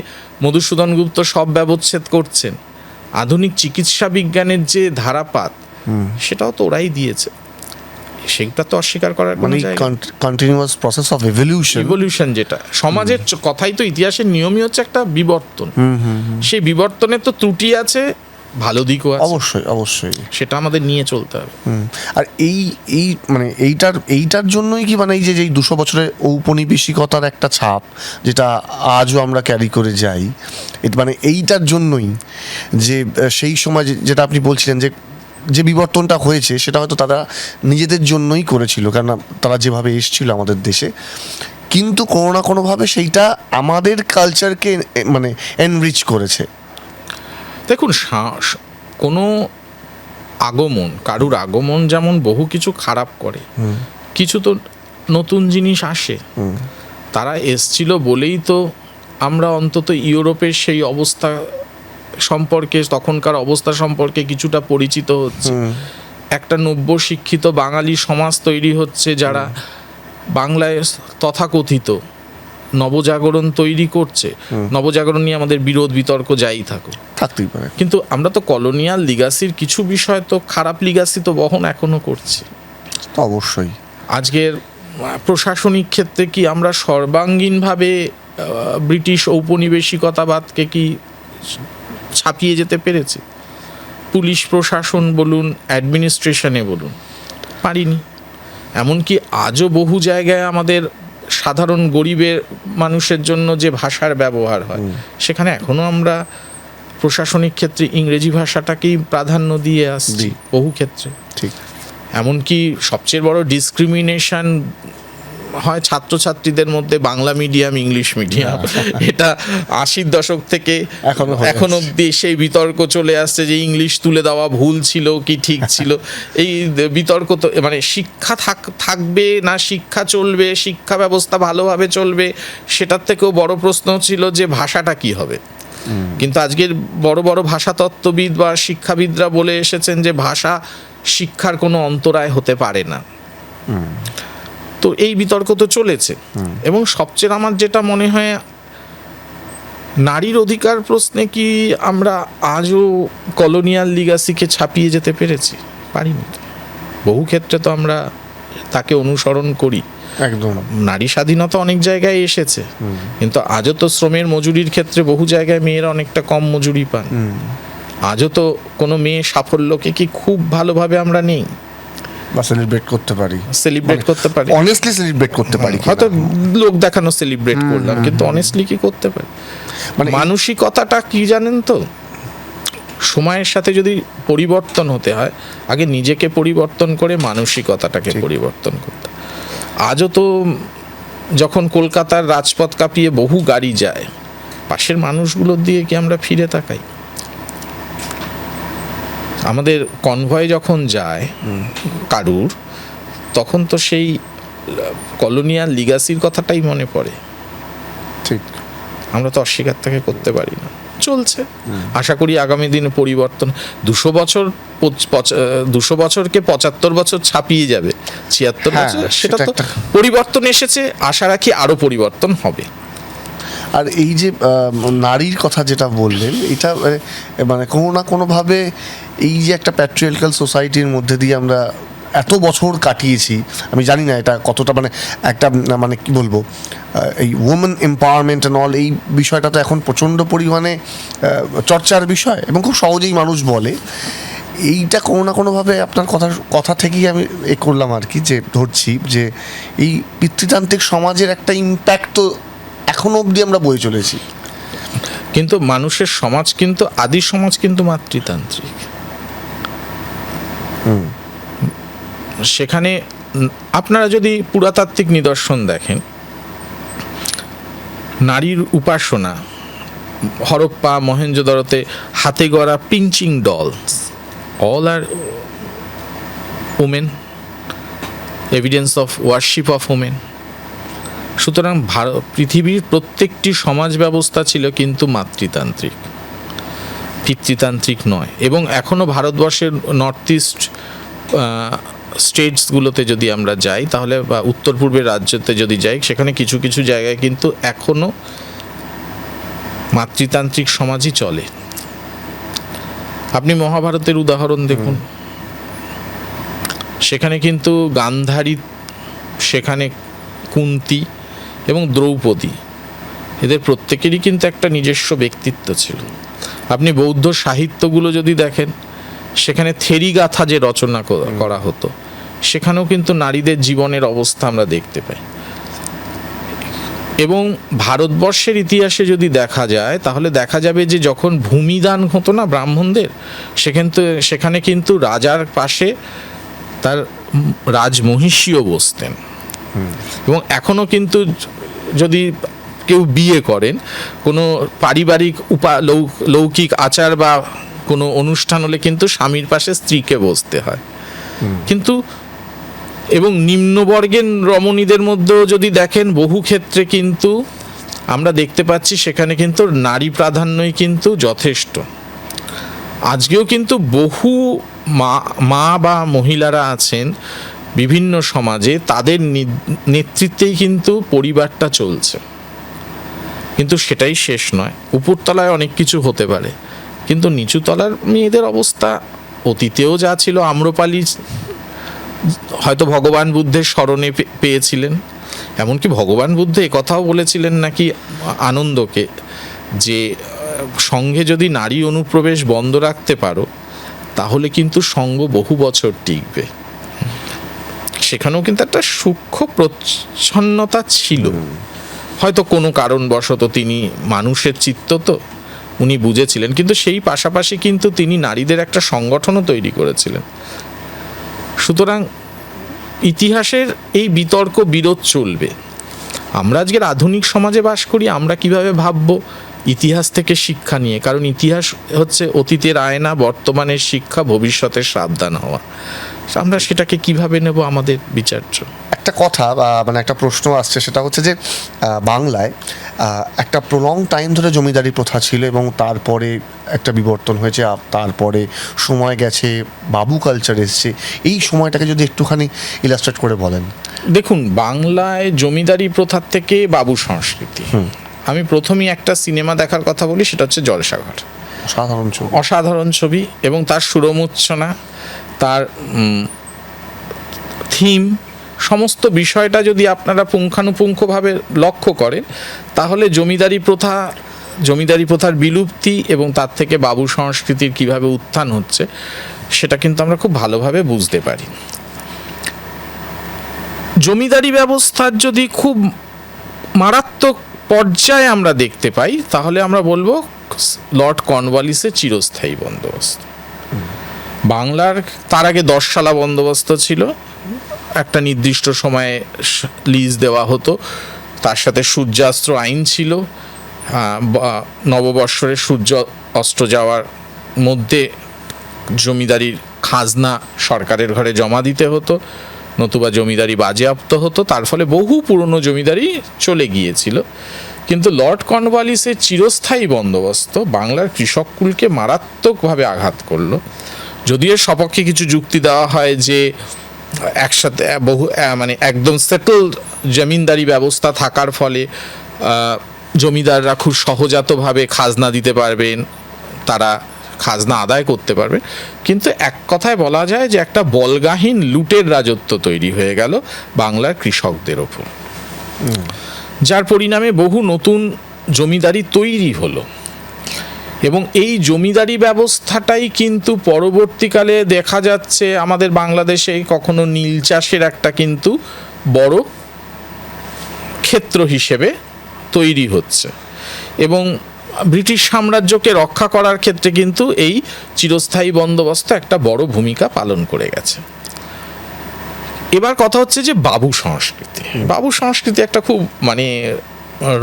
মধুসূদন গুপ্ত সব ব্যবচ্ছেদ করছেন। আধুনিক চিকিৎসা বিজ্ঞানের যে ধারাপাত, সেটাও তো ওরাই দিয়েছে, সেটা তো অস্বীকার করার কোনো জায়গা নেই। কন্টিনিউয়াস প্রসেস অফ ইভলিউশন, যেটা সমাজের কথাই তো, ইতিহাসের নিয়মই হচ্ছে একটা বিবর্তন। সেই বিবর্তনের তো ত্রুটি আছে, ভালো দিকও আছে, অবশ্যই সেটা আমাদের নিয়ে চলতে হবে। আর এই মানে এইটার জন্যই কি, মানে এই যে 200 বছরের ঔপনিবেশিকতার একটা ছাপ যেটা আজও আমরা ক্যারি করে যাই, মানে এইটার জন্যই যে সেই সময় যেটা আপনি বলছিলেন যে বিবর্তনটা হয়েছে, সেটা হয়তো তারা নিজেদের জন্যই করেছিল, কেননা তারা যেভাবে এসেছিল আমাদের দেশে। কিন্তু কোনো না কোনোভাবে সেইটা আমাদের কালচারকে মানে এনরিচ করেছে। দেখুন, কোনো কারুর আগমন যেমন বহু কিছু খারাপ করে, কিছু তো নতুন জিনিস আসে। তারা এসছিল বলেই তো আমরা অন্তত ইউরোপের সেই অবস্থা সম্পর্কে, তখনকার অবস্থা সম্পর্কে কিছুটা পরিচিত হচ্ছে। একটা নব্য শিক্ষিত বাঙালি সমাজ তৈরি হচ্ছে, যারা বাংলায় তথাকথিত নবজাগরণ তৈরি করছে। নবজাগরণ নিয়ে আমাদের বিরোধ বিতর্ক যাই থাকতেই পারে, কিন্তু আমরা তো কলোনিয়াল লিগাসির কিছু বিষয় তো, খারাপ লিগাসি তো বহন এখনো করছি। অবশ্যই আজকের প্রশাসনিক ক্ষেত্রে কি আমরা সর্বাঙ্গীনভাবে ব্রিটিশ ঔপনিবেশিকতাবাদকে কি ছাপিয়ে যেতে পেরেছি? পুলিশ প্রশাসন বলুন, অ্যাডমিনিস্ট্রেশনে বলুন, পারিনি। এমনকি আজও বহু জায়গায় আমাদের সাধারণ গরিবের মানুষের জন্য যে ভাষার ব্যবহার হয়, সেখানে এখনো আমরা প্রশাসনিক ক্ষেত্রে ইংরেজি ভাষাটাকেই প্রাধান্য দিয়ে আসছি বহু ক্ষেত্রে। ঠিক। এমনকি সবচেয়ে বড় ডিসক্রিমিনেশন হয় ছাত্রছাত্রীদের মধ্যে বাংলা মিডিয়াম ইংলিশ মিডিয়াম, এটা 80-র দশক থেকে এখন অব্দি সেই বিতর্ক চলে আসছে যে ইংলিশ তুলে দেওয়া ভুল ছিল কি ঠিক ছিল। এই বিতর্ক তো মানে শিক্ষা থাকবে না শিক্ষা চলবে, শিক্ষা ব্যবস্থা ভালোভাবে চলবে, সেটার থেকেও বড় প্রশ্ন ছিল যে ভাষাটা কি হবে। কিন্তু আজকের বড় বড় ভাষাতত্ত্ববিদ বা শিক্ষাবিদরা বলে এসেছেন যে ভাষা শিক্ষার কোনো অন্তরায় হতে পারে না। তো এই বিতর্ক তো চলেছে। এবং সবচেয়ে আমার যেটা মনে হয়, নারীর অধিকার প্রশ্নে কি আমরা আজও কলোনিয়াল লিগাসিকে ছাপিয়ে যেতে পেরেছি? পারিনি। বহু ক্ষেত্রে তো আমরা তাকে অনুসরণ করি। একদম। নারী স্বাধীনতা অনেক জায়গায় এসেছে, কিন্তু আজও তো শ্রমের মজুরির ক্ষেত্রে বহু জায়গায় মেয়েরা অনেকটা কম মজুরি পান। আজও তো কোনো মেয়ে সাফল্যকে কি খুব ভালোভাবে আমরা নেই বা সেলিব্রেট করতে পারি, অনেস্টলি সেলিব্রেট করতে পারি। হয়তো লোক দেখানো সেলিব্রেট করলাম, কিন্তু অনেস্টলি কি করতে পারি? মানে মানসিকতাটা কি জানেন তো, সময়ের সাথে যদি পরিবর্তন হতে হয়, আগে নিজেকে পরিবর্তন করে মানসিকতাটাকে পরিবর্তন করতে। আজও তো যখন কলকাতার রাজপথ কাঁপিয়ে বহু গাড়ি যায়, পাশের মানুষগুলোর দিয়ে কি আমরা ফিরে তাকাই? আমাদের কনভয় যখন যায় কারুর, তখন তো সেই কলোনিয়াল লিগাসির কথাটাই মনে পড়ে। ঠিক, আমরা তো অস্বীকার থেকে করতে পারি না। চলছে, আশা করি আগামী দিনে পরিবর্তন। 200 বছরকে 75 বছর ছাপিয়ে যাবে, 76 বছর, সেটা তো পরিবর্তন এসেছে। আশা রাখি আরো পরিবর্তন হবে। আর এই যে নারীর কথা যেটা বললেন, এটা মানে কোনো না কোনোভাবে এই যে একটা প্যাট্রিয়ার্কাল সোসাইটির মধ্যে দিয়ে আমরা এত বছর কাটিয়েছি, আমি জানি না এটা কতটা মানে একটা মানে কি বলবো, এই ওমেন এম্পাওয়ারমেন্ট অ্যান্ড অল, এই বিষয়টা তো এখন প্রচণ্ড পরিমাণে চর্চার বিষয় এবং খুব সহজেই মানুষ বলে। এইটা কোনো না কোনোভাবে আপনার কথা থেকেই আমি করলাম আর কি, যে ধরছি যে এই পিতৃতান্ত্রিক সমাজের একটা ইম্প্যাক্ট তো এখনো অবধি আমরা বয়ে চলেছি। কিন্তু মানুষের সমাজ কিন্তু, আদি সমাজ কিন্তু মাতৃতান্ত্রিক। সেখানে আপনারা যদি পুরাতাত্ত্বিক নিদর্শন দেখেন, নারীর উপাসনা হরপ্পা মহেঞ্জোদারোতে হাতে গড়া pinching dolls, all are women, evidence of worship of women. সুতরাং পৃথিবীর প্রত্যেকটি সমাজ ব্যবস্থা ছিল কিন্তু মাতৃতান্ত্রিক, পিতৃতান্ত্রিক নয়। এবং এখনও ভারতবর্ষের নর্থ ইস্ট স্টেটসগুলোতে যদি আমরা যাই, তাহলে বা উত্তর পূর্বের রাজ্যতে যদি যাই, সেখানে কিছু কিছু জায়গায় কিন্তু এখনও মাতৃতান্ত্রিক সমাজই চলে। আপনি মহাভারতের উদাহরণ দেখুন, সেখানে কিন্তু গান্ধারী, সেখানে কুন্তী এবং দ্রৌপদী, এদের প্রত্যেকেরই কিন্তু একটা নিজস্ব ব্যক্তিত্ব ছিল। আপনি বৌদ্ধ সাহিত্যগুলো যদি দেখেন, সেখানে থেরিগাথা যে রচনা করা হতো, সেখানেও কিন্তু নারীদের জীবনের অবস্থা আমরা দেখতে পাই। এবং ভারতবর্ষের ইতিহাসে যদি দেখা যায়, তাহলে দেখা যাবে যে যখন ভূমিদান হতো না ব্রাহ্মণদের, সেখানে কিন্তু রাজার পাশে তার রাজমহিষীও বসতেন। এবং এখনও কিন্তু যদি কেউ বিয়ে করেন, কোনো পারিবারিক লৌকিক আচার বা কোনো অনুষ্ঠান হলে কিন্তু স্বামীর পাশে স্ত্রীকে বসতে হয়। কিন্তু এবং নিম্নবর্গের রমণীদের মধ্যেও যদি দেখেন, বহু ক্ষেত্রে কিন্তু আমরা দেখতে পাচ্ছি সেখানে কিন্তু নারী প্রাধান্যই কিন্তু যথেষ্ট। আজকেও কিন্তু বহু মা বা মহিলারা আছেন বিভিন্ন সমাজে, তাদের নেতৃত্বেই কিন্তু পরিবারটা চলছে। কিন্তু সেটাই শেষ নয়, উপরতলায় অনেক কিছু হতে পারে, কিন্তু নিচুতলার মেয়েদের অবস্থা অতীতেও যা ছিল, আম্রপালি হয়তো ভগবান বুদ্ধের স্মরণে পেয়েছিলেন। এমনকি ভগবান বুদ্ধ একথাও বলেছিলেন নাকি আনন্দকে, যে সঙ্ঘে যদি নারী অনুপ্রবেশ বন্ধ রাখতে পারো, তাহলে কিন্তু সঙ্ঘ বহু বছর টিকবে। সেখানেও কিন্তু একটা সূক্ষ্ম প্রচ্ছন্নতা ছিল। হয়তো কোনো কারণবশত তিনি মানুষের চিত্ত তো উনি বুঝেছিলেন, কিন্তু সেই পাশাপাশি কিন্তু তিনি নারীদের একটা সংগঠনও তৈরি করেছিলেন। সুতরাং ইতিহাসের এই বিতর্ক বিরোধ চলবে। আমরা আজকের আধুনিক সমাজে বাস করি, আমরা কিভাবে ভাববো ইতিহাস থেকে শিক্ষা নিয়ে, কারণ ইতিহাস হচ্ছে অতীতের আয়না, বর্তমানের শিক্ষা, ভবিষ্যতের সাবধান হওয়া। আমরা সেটাকে কিভাবে নেব আমাদের বিচার্য। একটা কথা বা মানে একটা প্রশ্ন আসছে, সেটা হচ্ছে যে বাংলায় একটা প্রলং টাইম ধরে জমিদারি প্রথা ছিল এবং তারপরে একটা বিবর্তন হয়েছে, তারপরে সময় গেছে, বাবু কালচার এসছে। এই সময়টাকে যদি একটুখানি ইলাস্ট্রেট করে বলেন। দেখুন, বাংলায় জমিদারি প্রথার থেকে বাবু সংস্কৃতি, আমি প্রথমেই একটা সিনেমা দেখার কথা বলি, সেটা হচ্ছে জলসাঘর। অসাধারণ ছবি এবং তার সুরমূর্ছনা, তার থিম, সমস্ত বিষয়টা যদি আপনারা পুঙ্খানুপুঙ্খভাবে লক্ষ্য করেন, তাহলে জমিদারি প্রথার বিলুপ্তি এবং তার থেকে বাবু সংস্কৃতির কিভাবে উত্থান হচ্ছে সেটা কিন্তু আমরা খুব ভালোভাবে বুঝতে পারি। জমিদারি ব্যবস্থার যদি খুব মারাত্মক পর্যায়ে আমরা দেখতে পাই, তাহলে আমরা বলবো লর্ড কর্নওয়ালিসের চিরস্থায়ী বন্দোবস্ত। বাংলার তার আগে 10 সালা বন্দোবস্ত ছিল, একটা নির্দিষ্ট সময়ে লিজ দেওয়া হতো, তার সাথে সূর্যাস্ত্র আইন ছিল, নববর্ষরে সূর্য অস্ত যাওয়ার মধ্যে জমিদারির খাজনা সরকারের ঘরে জমা দিতে হতো, নতুবা জমিদারি বাজেয়াপ্ত হতো, তার ফলে বহু পুরনো জমিদারি চলে গিয়েছিল। কিন্তু লর্ড কর্নওয়ালিসের চিরস্থায়ী বন্দোবস্ত বাংলার কৃষককুলকে মারাত্মকভাবে আঘাত করলো। যদিও সপক্ষে কিছু যুক্তি দেওয়া হয় যে একসাথে মানে একদম সেটেলড জমিনদারি ব্যবস্থা থাকার ফলে জমিদাররা খুব সহজাতভাবে খাজনা দিতে পারবেন, তারা খাজনা আদায় করতে পারবে, কিন্তু এক কথায় বলা যায় যে একটা বলগাহীন লুটের রাজত্ব তৈরি হয়ে গেল বাংলার কৃষকদের ওপর, যার পরিণামে বহু নতুন জমিদারি তৈরি হলো। এবং এই জমিদারি ব্যবস্থাটাই কিন্তু পরবর্তীকালে দেখা যাচ্ছে আমাদের বাংলাদেশে কখনো নীল চাষের একটা কিন্তু বড় ক্ষেত্র হিসেবে তৈরি হচ্ছে, এবং ব্রিটিশ সাম্রাজ্যকে রক্ষা করার ক্ষেত্রে কিন্তু এই চিরস্থায়ী বন্দোবস্ত একটা বড় ভূমিকা পালন করে গেছে। এবার কথা হচ্ছে যে বাবু সংস্কৃতি। বাবু সংস্কৃতি একটা খুব মানে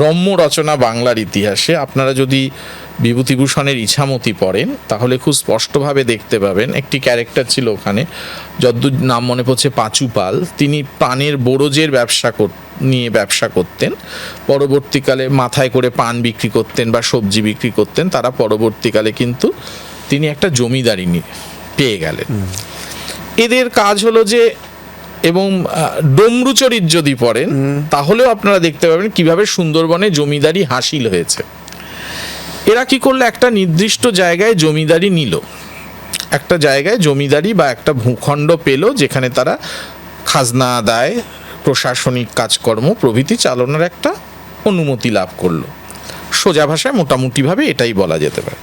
রম্য রচনা বাংলার ইতিহাসে। আপনারা যদি বিভূতিভূষণের ইছামতি পড়েন তাহলে খুব স্পষ্টভাবে দেখতে পাবেন, একটি ক্যারেক্টার ছিল ওখানে, যদ্দূর নাম মনে পড়ছে পাঁচু পাল, তিনি পানের বোরজের নিয়ে ব্যবসা করতেন, পরবর্তীকালে মাথায় করে পান বিক্রি করতেন বা সবজি বিক্রি করতেন, তারা পরবর্তীকালে কিন্তু তিনি একটা জমিদারি পেয়ে গেলেন। এদের কাজ হলো যে, এবং ডমরুচরিত যদি পড়েন তাহলেও আপনারা দেখতে পাবেন কিভাবে সুন্দরবনে জমিদারি হাসিল হয়েছে। এরা কি করলো, একটা নির্দিষ্ট জায়গায় জমিদারি নিল, একটা জায়গায় জমিদারি বা একটা ভূখণ্ড পেল, যেখানে তারা খাজনা আদায়, প্রশাসনিক কাজকর্ম প্রভৃতি চালানোর একটা অনুমতি লাভ করলো। সোজা ভাষায় মোটামুটিভাবে এটাই বলা যেতে পারে।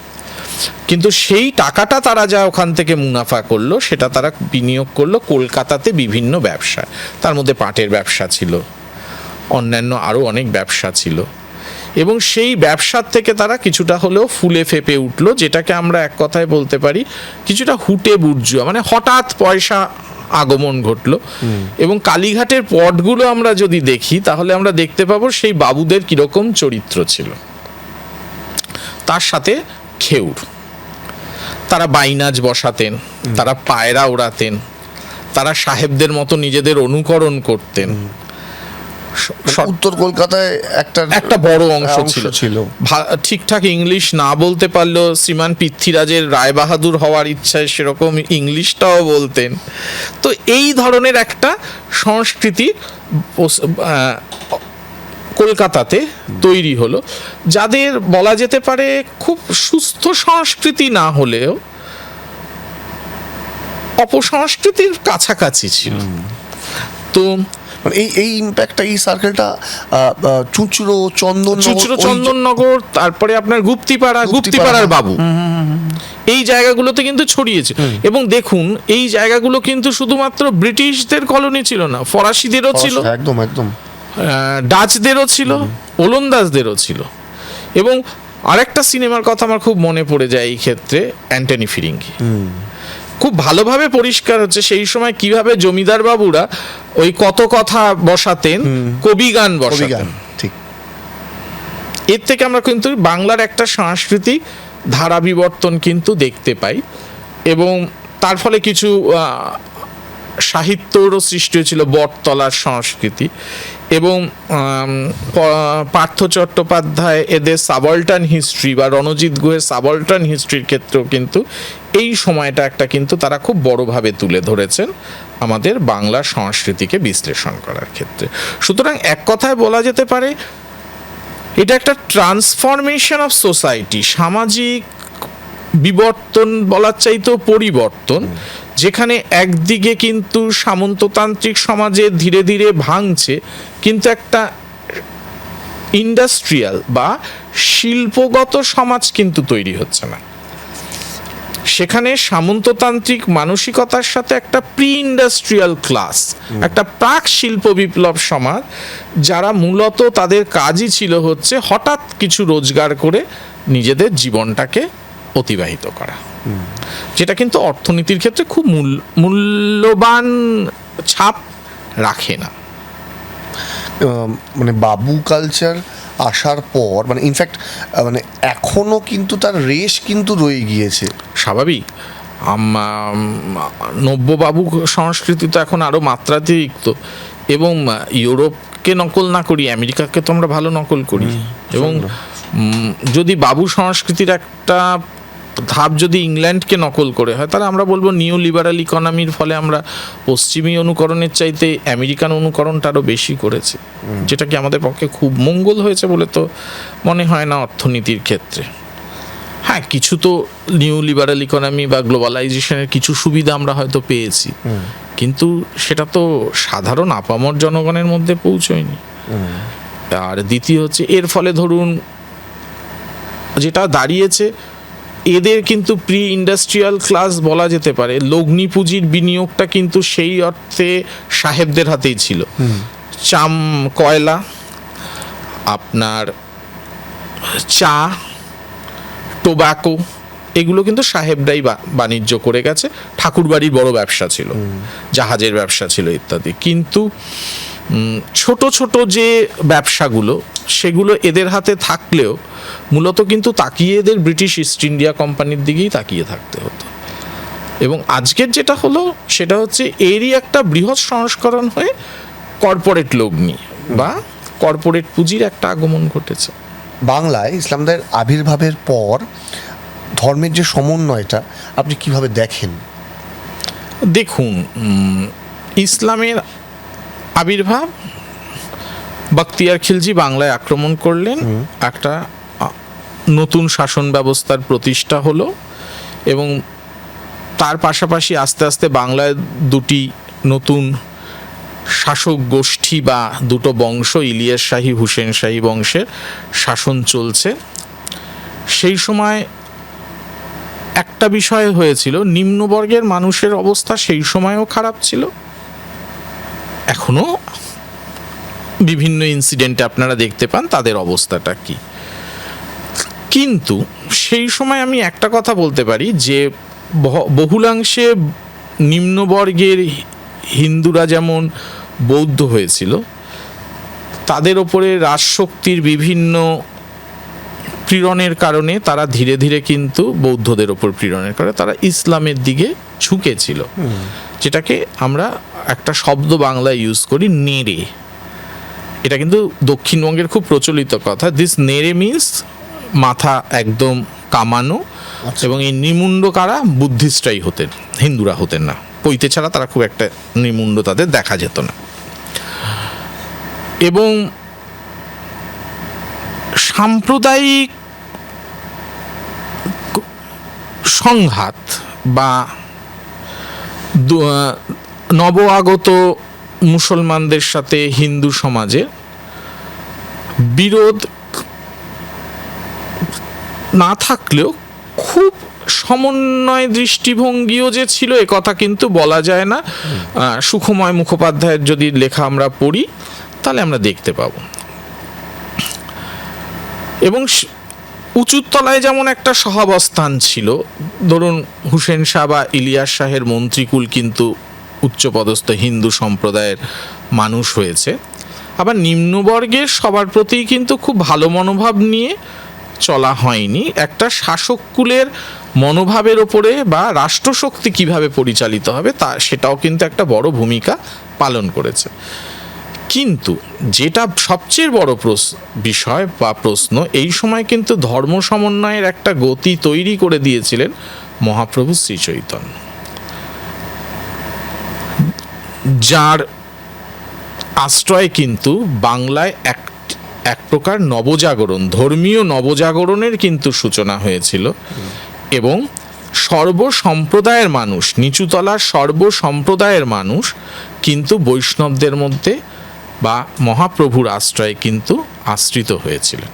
কিন্তু সেই টাকাটা তারা যা ওখান থেকে মুনাফা করলো, সেটা তারা বিনিয়োগ করলো কলকাতাতে বিভিন্ন ব্যবসা, তার মধ্যে পাটের ব্যবসা ছিল, অন্যান্য আরও অনেক ব্যবসা ছিল, এবং সেই ব্যবসার থেকে তারা কিছুটা হলেও ফুলে ফেপে উঠলো, যেটাকে আমরা এক কথায় বলতে পারি কিছুটা হুটে বুর্জুয়া, মানে হঠাৎ পয়সা আগমন ঘটলো। এবং কালীঘাটের পটগুলো আমরা যদি দেখি তাহলে আমরা দেখতে পাবো সেই বাবুদের কিরকম চরিত্র ছিল। তার সাথে খেউর, তারা বাইনাজ বসাতেন, তারা পায়রা ওড়াতেন, তারা সাহেবদের মতো নিজেদের অনুকরণ করতেন। উত্তর কলকাতায় একটা বড় অংশ ছিল। ঠিকঠাক ইংলিশ না বলতে পারলেও শ্রীমান পৃথ্বীরাজের রায়বাহাদুর হওয়ার ইচ্ছায় সেরকম ইংলিশটাও বলতেন। তো এই ধরনের একটা সংস্কৃতি কলকাতাতে তৈরি হলো, যাদের বলা যেতে পারে খুব সুস্থ সংস্কৃতি না হলেও অপসংস্কৃতির কাছাকাছি ছিল। তো এই ইম্প্যাক্টটা, এই সার্কেলটা চুঁচুড়ো, চন্দননগর, তারপরে আপনার গুপ্তিপাড়ার বাবু, এই জায়গাগুলোতে কিন্তু ছড়িয়েছে। এবং দেখুন, এই জায়গাগুলো কিন্তু শুধুমাত্র ব্রিটিশদের কলোনি ছিল না, ফরাসিদেরও ছিল, একদম একদম ডাচদেরও ছিল, ওলন্দাজদেরও ছিল। এবং আরেকটা সিনেমার কথা আমার খুব মনে পড়ে যায় এই ক্ষেত্রে, অ্যান্টনি ফিরিঙ্গি। খুব ভালোভাবে পরিষ্কার হচ্ছে সেই সময় কিভাবে জমিদার বাবুরা ওই কত কথা বসাতেন, কবিগান বসাতেন। ঠিক। এর থেকে আমরা কিন্তু বাংলার একটা সাংস্কৃতিক ধারা বিবর্তন কিন্তু দেখতে পাই, এবং তার ফলে কিছু সাহিত্যরও সৃষ্টি হয়েছিল, বটতলার সংস্কৃতি। এবং পার্থ চট্টোপাধ্যায় এদের সাবল্টান হিস্ট্রি বা রণজিৎ গুহের সাবল্টান হিস্ট্রির ক্ষেত্রেও কিন্তু এই সময়টা একটা কিন্তু তারা খুব বড়ভাবে তুলে ধরেছেন আমাদের বাংলা সংস্কৃতিকে বিশ্লেষণ করার ক্ষেত্রে। সুতরাং এক কথায় বলা যেতে পারে এটা একটা ট্রান্সফরমেশন অফ সোসাইটি, সামাজিক বিবর্তন বলার চাইতেও পরিবর্তন, যেখানে একদিকে কিন্তু সামন্ততান্ত্রিক সমাজে ধীরে ধীরে ভাঙছে, কিন্তু একটা ইন্ডাস্ট্রিয়াল বা শিল্পগত সমাজ কিন্তু তৈরি হচ্ছে না। সেখানে সামন্ততান্ত্রিক মানসিকতার সাথে একটা প্রি ইন্ডাস্ট্রিয়াল ক্লাস, একটা প্রাক শিল্প বিপ্লব সমাজ, যারা মূলত তাদের কাজই ছিল হচ্ছে হঠাৎ কিছু রোজগার করে নিজেদের জীবনটাকে অতিবাহিত করা, যেটা কিন্তু অর্থনীতির ক্ষেত্রে খুব মূল্যবান ছাপ রাখে না। মানে বাবু কালচার আসার পর মানে ইনফ্যাক্ট মানে এখনো কিন্তু তার রেশ কিন্তু রয়ে গিয়েছে। স্বাভাবিক, নব্যবাবু সংস্কৃতি তো এখন আরও মাত্রাতিরিক্ত, এবং ইউরোপকে নকল না করি, আমেরিকাকে তো আমরা ভালো নকল করি। এবং যদি বাবু সংস্কৃতির একটা ধাপ যদি ইংল্যান্ডকে নকল করে হয়, তাহলে আমরা বলবো নিউ লিবারাল ইকোনমির ফলে আমরা পশ্চিমী অনুকরণের চাইতে আমেরিকান অনুকরণটা আরও বেশি করেছি, যেটা কি আমাদের পক্ষে খুব মঙ্গল হয়েছে বলে তো মনে হয় না অর্থনীতির ক্ষেত্রে। হ্যাঁ, কিছু তো নিউ লিবারাল ইকোনমি বা গ্লোবালাইজেশনের কিছু সুবিধা আমরা হয়তো পেয়েছি, কিন্তু সেটা তো সাধারণ আপামর জনগণের মধ্যে পৌঁছয়নি। আর দ্বিতীয় হচ্ছে এর ফলে ধরুন যেটা দাঁড়িয়েছে, এদের কিন্তু প্রি ইন্ডাস্ট্রিয়াল ক্লাস বলা যেতে পারে, লগ্নি পুঁজির বিনিয়োগটা কিন্তু সেই অর্থে সাহেবদের হাতেই ছিল। কয়লা, আপনার চা, টোব্যাকো, এগুলো কিন্তু সাহেবরাই বাণিজ্য করে গেছে। ঠাকুরবাড়ির বড় ব্যবসা ছিল, জাহাজের ব্যবসা ছিল ইত্যাদি। কিন্তু ছোট ছোট যে ব্যবসাগুলো, সেগুলো এদের হাতে থাকলেও মূলত কিন্তু তাকিয়ে এদের ব্রিটিশ ইস্ট ইন্ডিয়া কোম্পানির দিকেই তাকিয়ে থাকতে হতো। এবং আজকের যেটা হলো সেটা হচ্ছে এরই একটা বৃহৎ সংস্করণ হয়ে কর্পোরেট লগ্নি বা কর্পোরেট পুঁজির একটা আগমন ঘটেছে। বাংলায় ইসলামদের আবির্ভাবের পর ধর্মের যে সমন্বয়টা আপনি কিভাবে দেখেন? দেখুন, ইসলামের আবির্ভাব, বখতিয়ার খিলজি বাংলায় আক্রমণ করলেন, একটা নতুন শাসন ব্যবস্থার প্রতিষ্ঠা হলো, এবং তার পাশাপাশি আস্তে আস্তে বাংলায় দুটি নতুন শাসক গোষ্ঠী বা দুটো বংশ, ইলিয়াস শাহী, হুসেন শাহী বংশের শাসন চলছে। সেই সময় একটা বিষয় হয়েছিল, নিম্নবর্গের মানুষের অবস্থা সেই সময়ও খারাপ ছিল, এখনো বিভিন্ন ইনসিডেন্টে আপনারা দেখতে পান তাদের অবস্থাটা কি। কিন্তু সেই সময় আমি একটা কথা বলতে পারি যে বহুলাংশে নিম্নবর্গের হিন্দুরা যেমন বৌদ্ধ হয়েছিল, তাদের ওপরে রাজশক্তির বিভিন্ন পীড়নের কারণে তারা ধীরে ধীরে কিন্তু বৌদ্ধদের ওপর পীড়নের কারণে তারা ইসলামের দিকে ঝুঁকেছিল, যেটাকে আমরা একটা শব্দ বাংলায় ইউজ করি, নেড়ে। এটা কিন্তু দক্ষিণবঙ্গের খুব প্রচলিত কথা। দিস নেড়ে মিনস মাথা একদম কামানো, এবং এই নিমুন্ড কারা বুদ্ধিস্টরাই হতেন, হিন্দুরা হতেন না। পৈতে ছাড়া তারা খুব একটা নিমুন্ড তাদের দেখা যেত না। এবং সাম্প্রদায়িক সংঘাত বা নব আগত মুসলমানদের সাথে হিন্দু সমাজে বিরোধ না থাকলেও খুব সমন্বয় দৃষ্টিভঙ্গিও যে ছিল এ কথা কিন্তু বলা যায় না। সুখময় মুখোপাধ্যায়ের যদি লেখা আমরা পড়ি তাহলে আমরা দেখতে পাবো। এবং উঁচুর তলায় যেমন একটা সহাবস্থান ছিল, ধরুন হুসেন শাহ বা ইলিয়াস শাহের মন্ত্রীকুল কিন্তু উচ্চপদস্থ হিন্দু সম্প্রদায়ের মানুষ হয়েছে, আবার নিম্নবর্গের সবার প্রতিই কিন্তু খুব ভালো মনোভাব নিয়ে চলা হয়নি। একটা শাসককুলের মনোভাবের ওপরে বা রাষ্ট্রশক্তি কিভাবে পরিচালিত হবে তা সেটাও কিন্তু একটা বড় ভূমিকা পালন করেছে। কিন্তু যেটা সবচেয়ে বড় বিষয় বা প্রশ্ন, এই সময় কিন্তু ধর্ম সমন্বয়ের একটা গতি তৈরি করে দিয়েছিলেন মহাপ্রভু শ্রী চৈতন্য, যার আশ্রয় কিন্তু বাংলায় এক প্রকার নবজাগরণ, ধর্মীয় নবজাগরণের কিন্তু সূচনা হয়েছিল। এবং সর্বসম্প্রদায়ের মানুষ, নিচুতলার সর্বসম্প্রদায়ের মানুষ কিন্তু বৈষ্ণবদের মধ্যে বা মহাপ্রভুর আশ্রয়ে কিন্তু আশ্রিত হয়েছিলেন,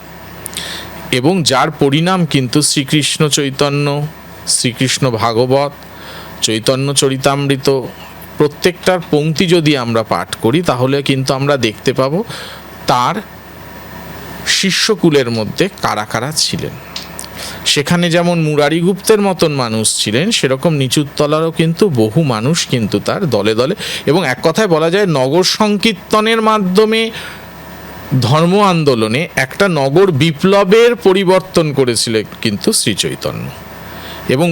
এবং যার পরিণাম কিন্তু শ্রীকৃষ্ণ চৈতন্য, শ্রীকৃষ্ণ ভাগবত, চৈতন্য চরিতামৃত প্রত্যেকটার পংক্তি যদি আমরা পাঠ করি তাহলে কিন্তু আমরা দেখতে পাব তার শিষ্যকুলের মধ্যে কারা কারা ছিলেন। সেখানে যেমন মুরারি গুপ্তের মতন মানুষ ছিলেন, সেরকম নিচুতলারও কিন্তু বহু মানুষ কিন্তু তার দলে দলে, এবং এক কথায় বলা যায় নগর সংকীর্তনের মাধ্যমে ধর্ম আন্দোলনে একটা নগর বিপ্লবের পরিবর্তন করেছিলেন কিন্তু শ্রী চৈতন্য, এবং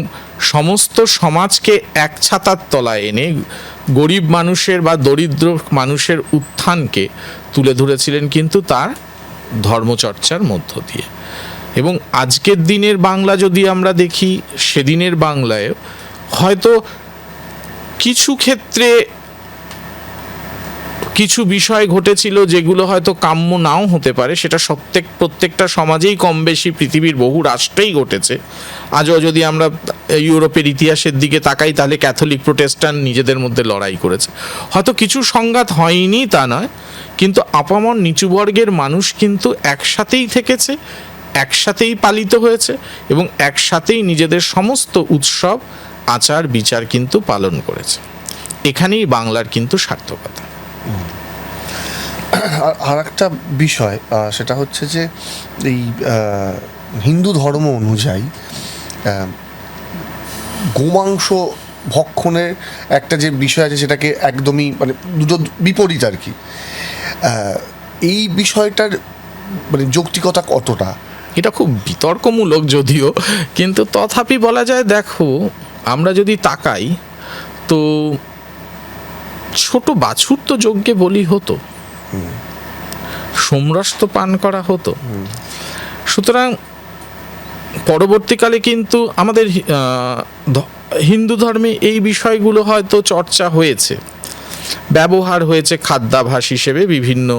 সমস্ত সমাজকে এক ছাতার তলায় এনে গরিব মানুষের বা দরিদ্র মানুষের উত্থানকে তুলে ধরেছিলেন কিন্তু তার ধর্মচর্চার মধ্য দিয়ে। এবং আজকের দিনের বাংলা যদি আমরা দেখি, সেদিনের বাংলায় হয়তো কিছু ক্ষেত্রে কিছু বিষয় ঘটেছিল যেগুলো হয়তো কাম্য নাও হতে পারে, সেটা প্রত্যেকটা সমাজেই কম বেশি পৃথিবীর বহু রাষ্ট্রেই ঘটেছে। আজও যদি আমরা ইউরোপের ইতিহাসের দিকে তাকাই তাহলে ক্যাথলিক প্রোটেস্ট্যান্ট নিজেদের মধ্যে লড়াই করেছে, হয়তো কিছু সংঘাত হয়নি তা নয়, কিন্তু আপামর নিচুবর্গের মানুষ কিন্তু একসাথেই থেকেছে, একসাথেই পালিত হয়েছে, এবং একসাথেই নিজেদের সমস্ত উৎসব আচার বিচার কিন্তু পালন করেছে। এখানেই বাংলার কিন্তু সার্থকতা। আর একটা বিষয় সেটা হচ্ছে যে এই হিন্দু ধর্ম অনুযায়ী গোমাংস ভক্ষণের একটা যে বিষয় আছে সেটাকে একদমই মানে দুটো বিপরীত আর কি। এই বিষয়টার মানে যৌক্তিকতা কতটা? এটা খুব বিতর্কমূলক যদিও, কিন্তু তথাপি বলা যায়, দেখো আমরা যদি তাকাই তো ছোট বাছুর তো যজ্ঞে বলি হতো, সোমরস তো পান করা হতো। সুতরাং পরবর্তীকালে কিন্তু আমাদের হিন্দু ধর্মে এই বিষয়গুলো হয়তো চর্চা হয়েছে, ব্যবহার হয়েছে খাদ্যাভাস হিসেবে, বিভিন্ন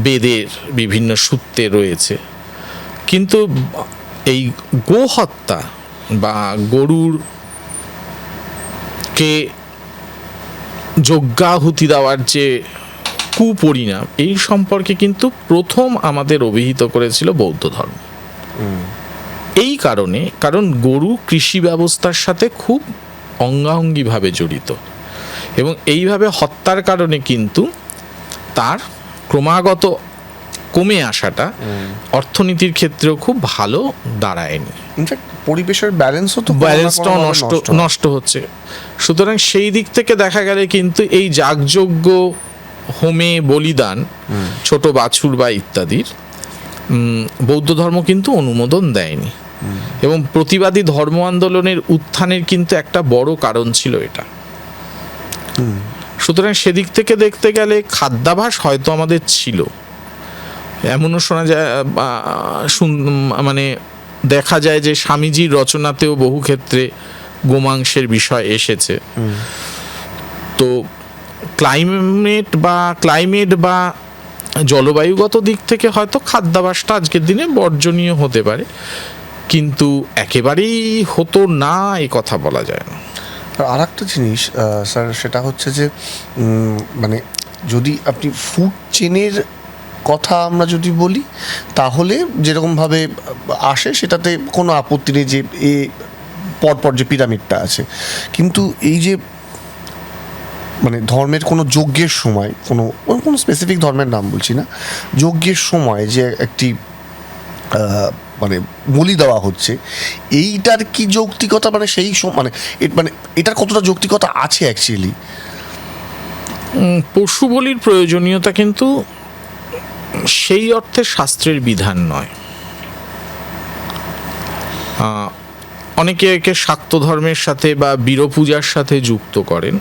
বেদের বিভিন্ন সূত্রে রয়েছে। কিন্তু এই গোহত্যা বা গরুরকে যজ্ঞাহুতি দেওয়ার যে কুপরিণাম, এই সম্পর্কে কিন্তু প্রথম আমাদের অভিহিত করেছিল বৌদ্ধ ধর্ম। এই কারণ গরু কৃষি ব্যবস্থার সাথে খুব অঙ্গাঙ্গিভাবে জড়িত, এবং এইভাবে হত্যার কারণে কিন্তু তার ক্রমাগত কমে আসাটা অর্থনীতির ক্ষেত্রেও খুব ভালো দাঁড়ায়নি। ইনফ্যাক্ট পরিবেশের ব্যালেন্সটাও নষ্ট হচ্ছে। সুতরাং সেই দিক থেকে দেখা গেলে কিন্তু এই যাগযজ্ঞ, হোমে বলিদান, ছোট বাছুর বা ইত্যাদির বৌদ্ধ ধর্ম কিন্তু অনুমোদন দেয়নি, এবং প্রতিবাদী ধর্ম আন্দোলনের উত্থানের কিন্তু একটা বড় কারণ ছিল এটা। সুতরাং সেদিক থেকে দেখতে গেলে খাদ্যাভাস হয়তো আমাদের ছিল, এমনও শোনা যায়, মানে দেখা যায় যে স্বামীজির রচনাতেও বহু ক্ষেত্রে গোমাংসের বিষয় এসেছে। তো ক্লাইমেট বা জলবায়ুগত দিক থেকে হয়তো খাদ্যাভাসটা আজকের দিনে বর্জনীয় হতে পারে, কিন্তু একেবারেই হতো না এ কথা বলা যায় না। আর একটা জিনিস স্যার, সেটা হচ্ছে যে মানে যদি আপনি ফুড চেনের কথা আমরা যদি বলি তাহলে যেরকমভাবে আসে সেটাতে কোনো আপত্তি নেই, যে এ পরপর যে পিরামিডটা আছে, কিন্তু এই যে মানে ধর্মের কোনো যজ্ঞের সময়, কোনো স্পেসিফিক ধর্মের নাম বলছি না, যজ্ঞের সময় যে একটি মানে বলি দেওয়া হচ্ছে, এইটার কি যৌক্তিকতা, মানে সেই মানে মানে এটার কতটা যৌক্তিকতা আছে অ্যাকচুয়ালি? পশু বলির প্রয়োজনীয়তা কিন্তু সেই অর্থে শাস্ত্রের বিধান নয়। অনেকে একে শাক্ত ধর্মের সাথে বা বীরপূজার সাথে যুক্ত করেন,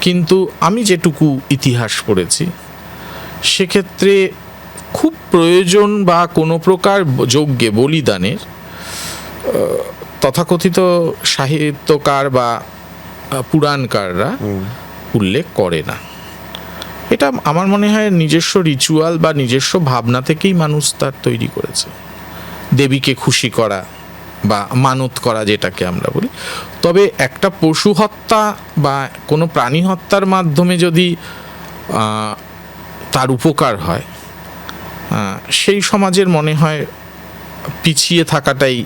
কিন্তু আমি যেটুকু ইতিহাস পড়েছি সেক্ষেত্রে খুব প্রয়োজন বা কোনো প্রকার যজ্ঞে বলিদানের তথাকথিত সাহিত্যকার বা পুরাণকাররা উল্লেখ করে না। এটা আমার মনে হয় নিজস্ব রিচুয়াল বা নিজস্ব ভাবনা থেকেই মানুষ তার তৈরি করেছে, দেবীকে খুশি করা বা মানত করা যেটাকে আমরা বলি। তবে একটা পশু হত্যা বা কোনো প্রাণী হত্যার মাধ্যমে যদি তার উপকার হয়, সেই সমাজের মনে হয় পিছিয়ে থাকাটাই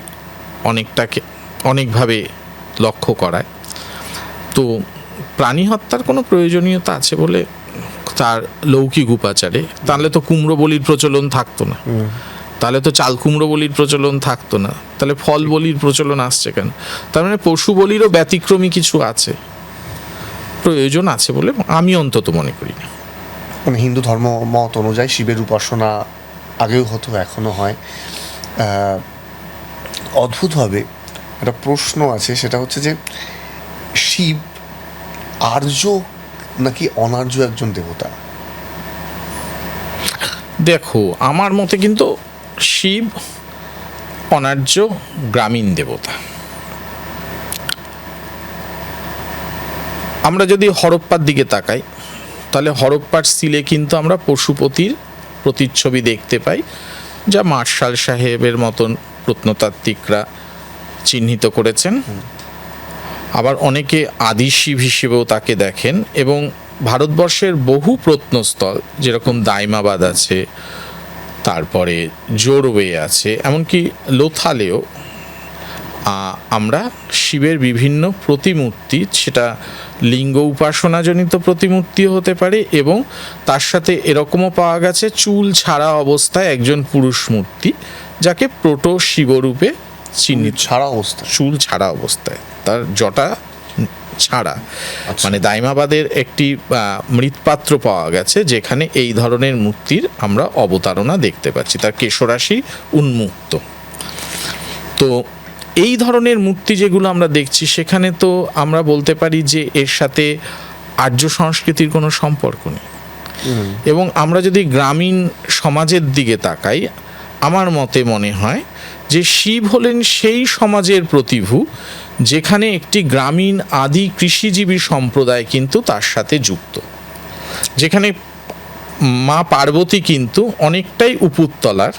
অনেকভাবে লক্ষ্য করায়। তো প্রাণী হত্যার কোনো প্রয়োজনীয়তা আছে বলে তার লৌকিক উপাচারে, তাহলে তো কুমড়ো বলির প্রচলন থাকতো না, তাহলে তো চাল কুমড়ো বলির প্রচলন থাকতো না, তাহলে ফল বলির প্রচলন আসছে কেন? তার মানে পশু বলিরও ব্যতিক্রমী কিছু আছে, প্রয়োজন আছে বলে আমি অন্তত মনে করি না। মানে হিন্দু ধর্ম মত অনুযায়ী শিবের উপাসনা আগেও হতো, এখনো হয়। অদ্ভুতভাবে একটা প্রশ্ন আছে, সেটা হচ্ছে যে শিব আর্য নাকি অনার্য একজন দেবতা? দেখো, আমার মতে কিন্তু শিব অনার্য গ্রামীণ দেবতা। আমরা যদি হরপ্পার দিকে তাকাই, তাহলে হরপ্পার সিলে কিন্তু আমরা পশুপতির প্রতিচ্ছবি দেখতে পাই, যা মার্শাল সাহেবের মতন প্রত্নতাত্ত্বিকরা চিহ্নিত করেছেন। আবার অনেকে আদি শিব হিসেবেও তাকে দেখেন, এবং ভারতবর্ষের বহু প্রত্নস্থল যেরকম দাইমাবাদ আছে, তারপরে জোরওয়ে আছে, এমনকি লোথালেও আমরা শিবের বিভিন্ন প্রতিমূর্তি, সেটা লিঙ্গ উপাসনাজনিত প্রতিমূর্তিও হতে পারে, এবং তার সাথে এরকমও পাওয়া গেছে চুল ছাড়া অবস্থায় একজন পুরুষ মূর্তি, যাকে প্রোটো শিবরূপে চিহ্নিত। ছাড়া অবস্থা, চুল ছাড়া অবস্থায়, তার জটা ছাড়া। মানে দাইমাবাদের একটি মৃৎপাত্র পাওয়া গেছে যেখানে এই ধরনের মূর্তির আমরা অবতারণা দেখতে পাচ্ছি, তার কেশরাশি উন্মুক্ত। তো এই ধরনের মূর্তি যেগুলো আমরা দেখছি, সেখানে তো আমরা বলতে পারি যে এর সাথে আর্য সংস্কৃতির কোনো সম্পর্ক নেই। এবং আমরা যদি গ্রামীণ সমাজের দিকে তাকাই, আমার মতে মনে হয় যে শিব হলেন সেই সমাজের প্রতিভূ যেখানে একটি গ্রামীণ আদি কৃষিজীবী সম্প্রদায় কিন্তু তার সাথে যুক্ত, যেখানে মা পার্বতী কিন্তু অনেকটাই উপরতলার,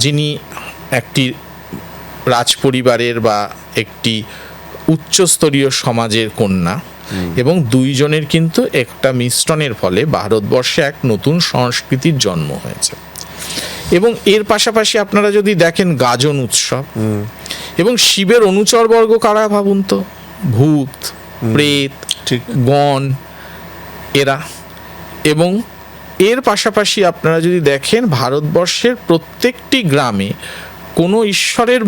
যিনি একটি রাজপরিবারের বা একটি উচ্চস্তরীয় সমাজের কন্যা, এবং দুইজনের কিন্তু একটা মিশ্রণের ফলে ভারতবর্ষে এক নতুন সংস্কৃতির জন্ম হয়েছে। এবং এর পাশাপাশি আপনারা যদি দেখেন গাজন উৎসব, এবং শিবের অনুচরবর্গ কারা ভাবুন তো, ভূত, প্রেত, গণ, এরা। এবং এর পাশাপাশি আপনারা যদি দেখেন ভারতবর্ষের প্রত্যেকটি গ্রামে কোনো ঈশ্বরের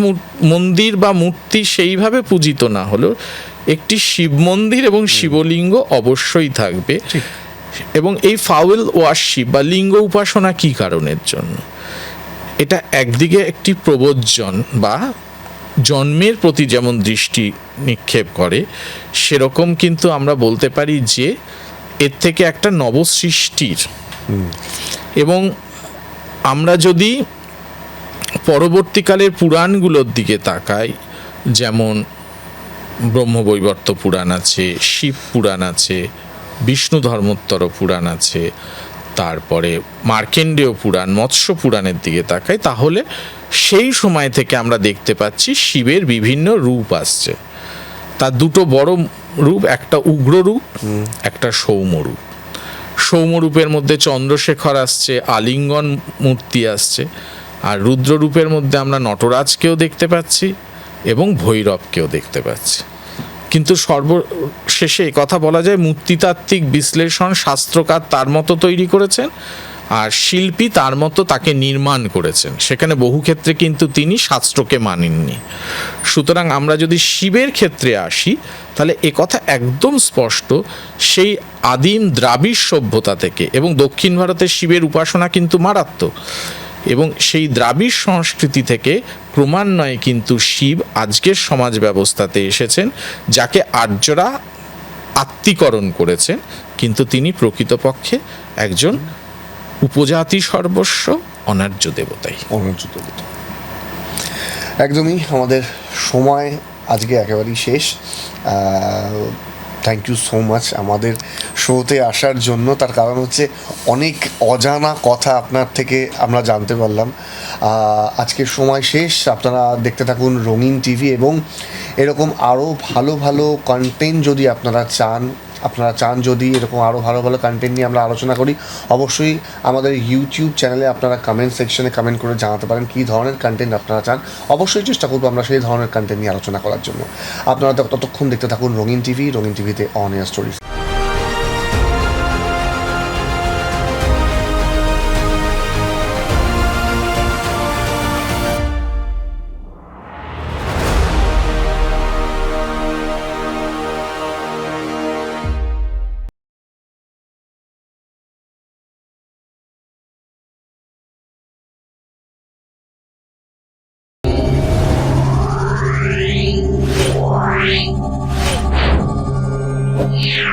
মন্দির বা মূর্তি সেইভাবে পূজিত না হলেও একটি শিব মন্দির এবং শিবলিঙ্গ অবশ্যই থাকবে। এবং এই ফাউল ওয়ার্শিপ বা লিঙ্গ উপাসনা কী কারণের জন্য? এটা একদিকে একটি প্রবজ্জন বা জন্মের প্রতি যেমন দৃষ্টি নিক্ষেপ করে, সেরকম কিন্তু আমরা বলতে পারি যে এর থেকে একটা নবসৃষ্টির। এবং আমরা যদি পরবর্তীকালের পুরাণগুলোর দিকে তাকাই, যেমন ব্রহ্মবৈবর্ত পুরাণ আছে, শিব পুরাণ আছে, বিষ্ণু ধর্মোত্তর পুরাণ আছে, তারপরে মার্কেন্ডেয় পুরাণ, মৎস্য পুরাণের দিকে তাকাই, তাহলে সেই সময় থেকে আমরা দেখতে পাচ্ছি শিবের বিভিন্ন রূপ আসছে। তার দুটো বড় রূপ, একটা উগ্র রূপ, একটা সৌম্য রূপ। সৌম্যরূপের মধ্যে চন্দ্রশেখর আসছে, আলিঙ্গন মূর্তি আসছে, আর রুদ্ররূপের মধ্যে আমরা নটরাজকেও দেখতে পাচ্ছি এবং ভৈরবকেও দেখতে পাচ্ছি। কিন্তু সর্বশেষে কথা বলা যায়, মূর্তিতাত্ত্বিক বিশ্লেষণ শাস্ত্রকার তার মতো তৈরি করেছেন, আর শিল্পী তার মতো তাকে নির্মাণ করেছেন, সেখানে বহু ক্ষেত্রে কিন্তু তিনি শাস্ত্রকে মানেননি। সুতরাং আমরা যদি শিবের ক্ষেত্রে আসি, তাহলে একথা একদম স্পষ্ট, সেই আদিম দ্রাবিড় সভ্যতা থেকে, এবং দক্ষিণ ভারতের শিবের উপাসনা কিন্তু মারাত্মক, এবং সেই দ্রাবিড় সংস্কৃতি থেকে ক্রমান্বয়ে কিন্তু শিব আজকের সমাজ ব্যবস্থাতে এসেছেন, যাকে আর্যরা আত্মীকরণ করেছেন, কিন্তু তিনি প্রকৃতপক্ষে একজন উপজাতি সর্বস্ব অনার্য দেবতাই। অনার্য দেবতা। একদমই, আমাদের সময় আজকে একেবারেই শেষ। থ্যাংক ইউ সো মাচ আমাদের শোতে আসার জন্য। তার কারণ হচ্ছে অনেক অজানা কথা আপনার থেকে আমরা জানতে পারলাম। আজকের সময় শেষ। আপনারা দেখতে থাকুন রঙিন টিভি, এবং এরকম আরও ভালো ভালো কন্টেন্ট যদি আপনারা চান যদি এরকম আরও ভালো ভালো কন্টেন্ট নিয়ে আমরা আলোচনা করি, অবশ্যই আমাদের ইউটিউব চ্যানেলে আপনারা কমেন্ট সেকশনে কমেন্ট করে জানাতে পারেন কী ধরনের কন্টেন্ট আপনারা চান। অবশ্যই চেষ্টা করবো আমরা সেই ধরনের কন্টেন্ট নিয়ে আলোচনা করার জন্য। আপনারা ততক্ষণ দেখতে থাকুন রঙিন টিভি। রঙিন টিভিতে অন এয়ার স্টোরিজ। Yeah.